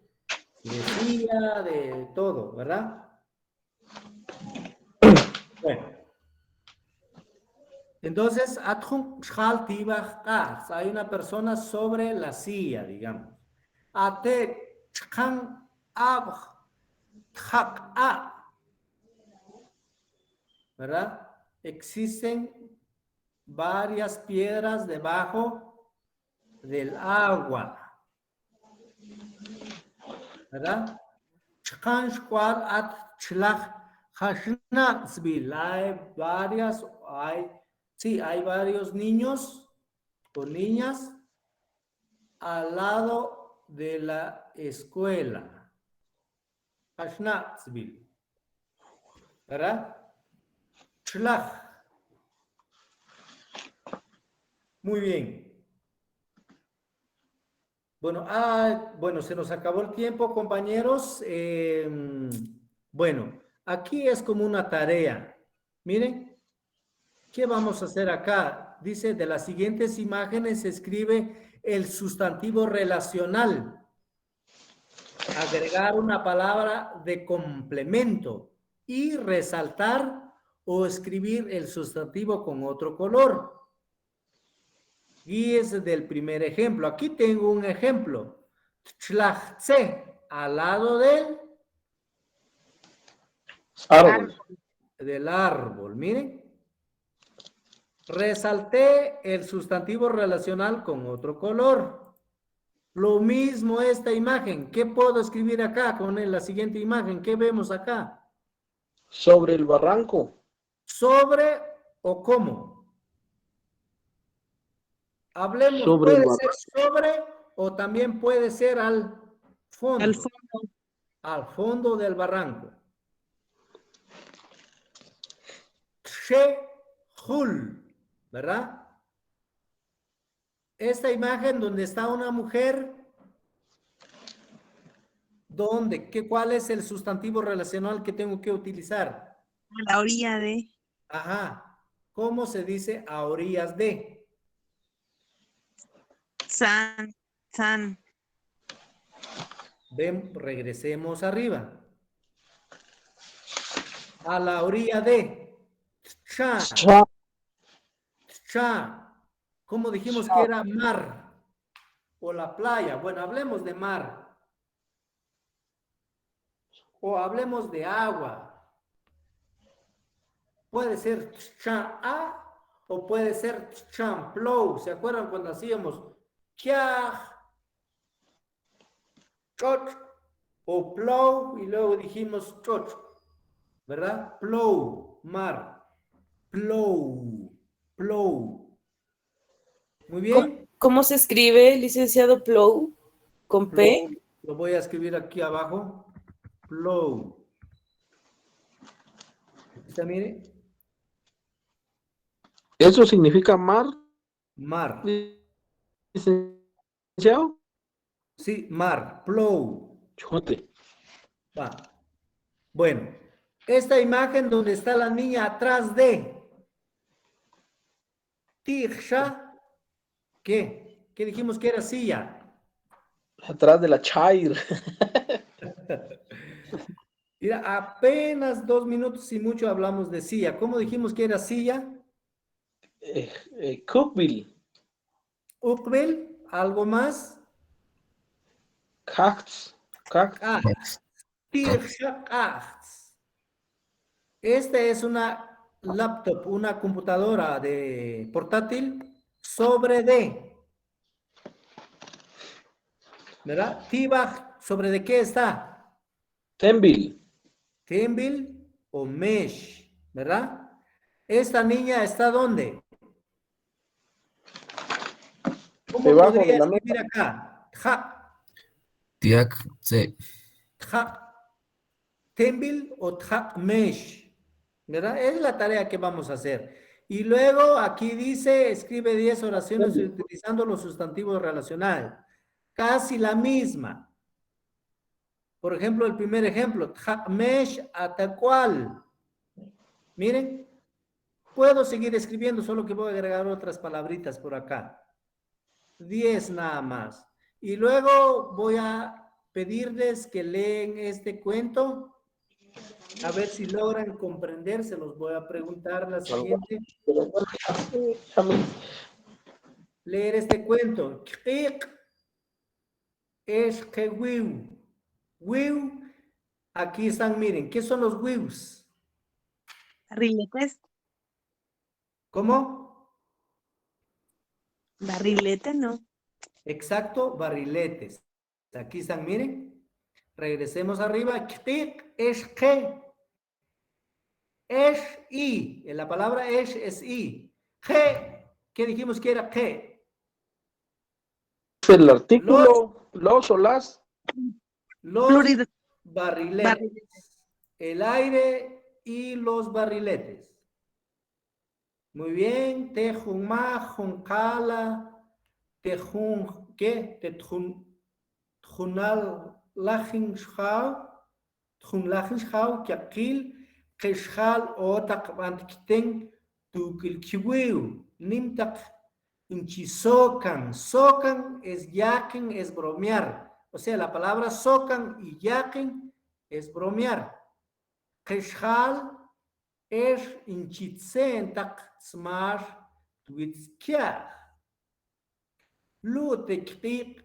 silla, de todo, ¿verdad? Bueno. Entonces, hay una persona sobre la silla, digamos. ¿Verdad? Existen varias piedras debajo del agua. ¿Verdad? Hay varios niños o niñas al lado de la escuela. ¿Verdad? Muy bien. Bueno, se nos acabó el tiempo, compañeros. Bueno, aquí es como una tarea. Miren, ¿qué vamos a hacer acá? Dice, de las siguientes imágenes se escribe el sustantivo relacional. Agregar una palabra de complemento y resaltar o escribir el sustantivo con otro color. Guíese del primer ejemplo. Aquí tengo un ejemplo. Tlachtse, al lado del árbol. Miren. Resalté el sustantivo relacional con otro color. Lo mismo esta imagen. ¿Qué puedo escribir acá con la siguiente imagen? ¿Qué vemos acá? Sobre el barranco. ¿Sobre o cómo? Hablemos, Sobre el puede ser sobre o también puede ser al fondo. Al fondo. Al fondo del barranco. Shehul, ¿verdad? Esta imagen donde está una mujer, ¿dónde? ¿Cuál es el sustantivo relacional que tengo que utilizar? A la orilla de. Ajá. ¿Cómo se dice a orillas de? San. Ven, regresemos arriba. A la orilla de. Cha. ¿Cómo dijimos que era mar? O la playa. Bueno, hablemos de mar. O hablemos de agua. Puede ser cha'a o puede ser champlou. ¿Se acuerdan cuando hacíamos kia, choch o plou y luego dijimos choch? ¿Verdad? Plou, mar. Plou. Muy bien. ¿Cómo se escribe, licenciado Plow? ¿Con P? Plou. Lo voy a escribir aquí abajo. Plou. ¿Está, mire? ¿Eso significa mar? Mar. ¿Licenciado? Sí, mar. Plou. Chote. Va. Bueno, esta imagen donde está la niña atrás de Tirsha, ¿qué? ¿Qué dijimos que era silla? Atrás de la chair. Mira, apenas 2 minutos y mucho hablamos de silla. ¿Cómo dijimos que era silla? Cookville. Ukbil, ¿algo más? Cacts. Tirsha Achts. Esta es una laptop, una computadora de portátil sobre de. ¿Verdad? Tibach, ¿sobre de qué está? Tembil. Tembil o mesh, ¿verdad? Esta niña está ¿dónde? ¿Cómo Debajo podría de la escribir acá? Ja. Tiak, sí. Ja. Tembil o ja mesh, ¿verdad? Es la tarea que vamos a hacer. Y luego aquí dice, escribe 10 oraciones utilizando los sustantivos relacionales. Casi la misma. Por ejemplo, el primer ejemplo, mesh atacual. Miren, puedo seguir escribiendo, solo que voy a agregar otras palabritas por acá. 10 nada más. Y luego voy a pedirles que leen este cuento. A ver si logran comprender, se los voy a preguntar la siguiente. Leer este cuento. Es que wiu. Wiu, aquí están, miren, ¿qué son los wius? Barriletes. ¿Cómo? Barrilete, no. Exacto, barriletes. Aquí están, miren. Regresemos arriba. Es que. Es y. La palabra es y. Que. ¿Qué dijimos que era que? El artículo, los o las. Los barriletes. El aire y los barriletes. Muy bien. Tejunma, juncala, tejun, ¿qué? Tejunal, lajin, Tjunlajishjau, Kiakil, Keshjal, Otak, Bantkiten, Tukilkiwiu, Nimtak, Inchisokan. Sokan es yaken, es bromear. O sea, la palabra sokan y yaken es bromear. Keshjal es inchitsen tak smash twitskiah. Lutektik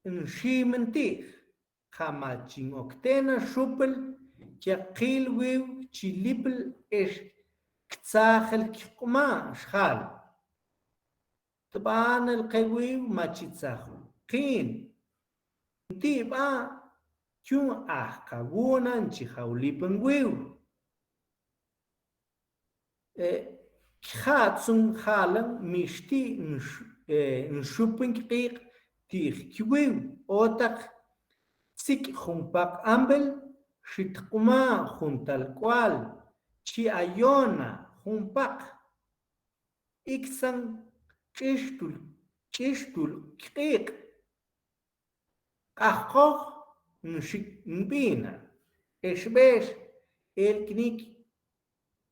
inshimentik. Jamachin octena shupel kiakilwiw chilipel es ktsahel kikuma shal. طبعا القوي ما تشتساخو قين تيبا كيون كابونا نشي خاولي بنغويو خاتسون خالن مشتي نشوبن كيق تيخ كيويو اوتك سيك خمباق امبل شتقما خنتال كوال تشي ايونا خمباق اكسن كشتول كيق أخوخ نبينا إشبيش الكنيك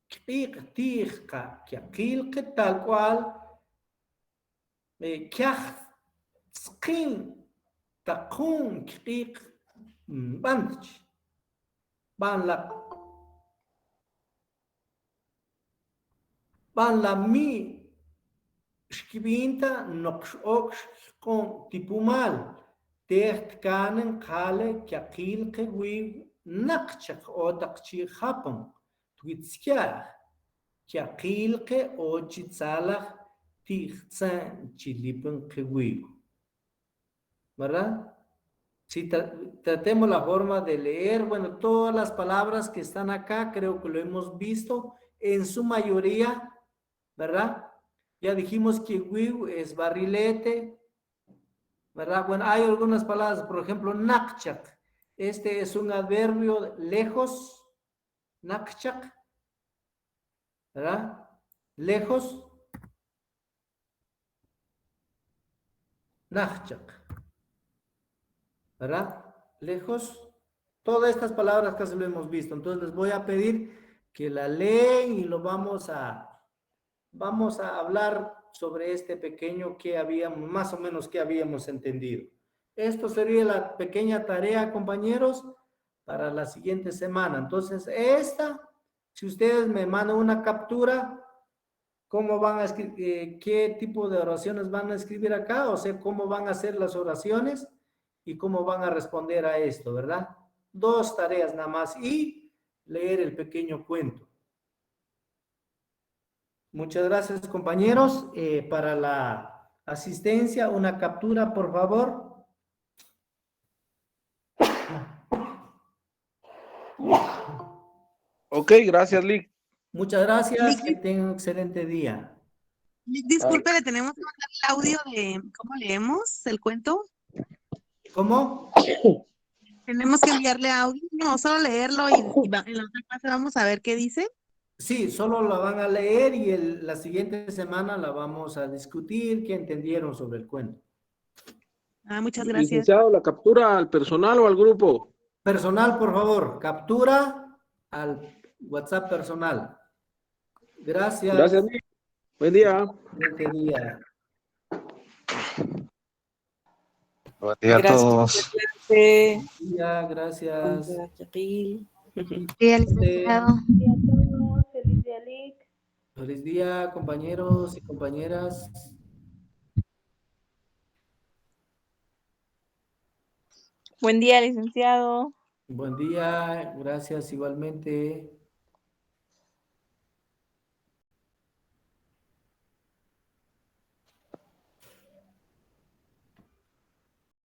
كيق تيخكا كيقيل tal cual كيخ سقين تقون كيق بانتش بان لا مي Shkibinta nox ox con tipumal. Techt kanen kale kiakil kewi nakchak otakchi hapam. Twitskiach. Kiakil ke ochitzalach tichtsan chilipen kewi. ¿Verdad? Si tratemos la forma de leer, bueno, todas las palabras que están acá, creo que lo hemos visto en su mayoría, ¿verdad? Ya dijimos que wiu es barrilete, ¿verdad? Bueno, hay algunas palabras, por ejemplo, nakchak. Este es un adverbio lejos, nakchak, ¿verdad? Lejos, nakchak, ¿verdad? Lejos. Todas estas palabras casi lo hemos visto. Entonces les voy a pedir que la leen y lo vamos a hablar sobre este pequeño que habíamos, más o menos que habíamos entendido. Esto sería la pequeña tarea, compañeros, para la siguiente semana. Entonces, si ustedes me mandan una captura, ¿cómo van a escribir? ¿Qué tipo de oraciones van a escribir acá? O sea, ¿cómo van a hacer las oraciones? Y cómo van a responder a esto, ¿verdad? 2 tareas nada más y leer el pequeño cuento. Muchas gracias, compañeros. Para la asistencia, una captura, por favor. Ok, gracias, Lick. Muchas gracias. Que tengan un excelente día. Disculpe, le tenemos que mandar el audio de cómo leemos el cuento. ¿Cómo? Tenemos que enviarle audio, no, solo leerlo y en la otra clase vamos a ver qué dice. Sí, solo la van a leer y la siguiente semana la vamos a discutir, qué entendieron sobre el cuento. Muchas gracias. Licenciado, ¿la captura al personal o al grupo? Personal, por favor, captura al WhatsApp personal. Gracias. Gracias, Lick. Buen día. Buen día. Buen día a todos. Buen día, gracias. Feliz día, licenciado. Feliz día, Lick. Feliz día, compañeros y compañeras. Buen día, licenciado. Buen día, gracias igualmente.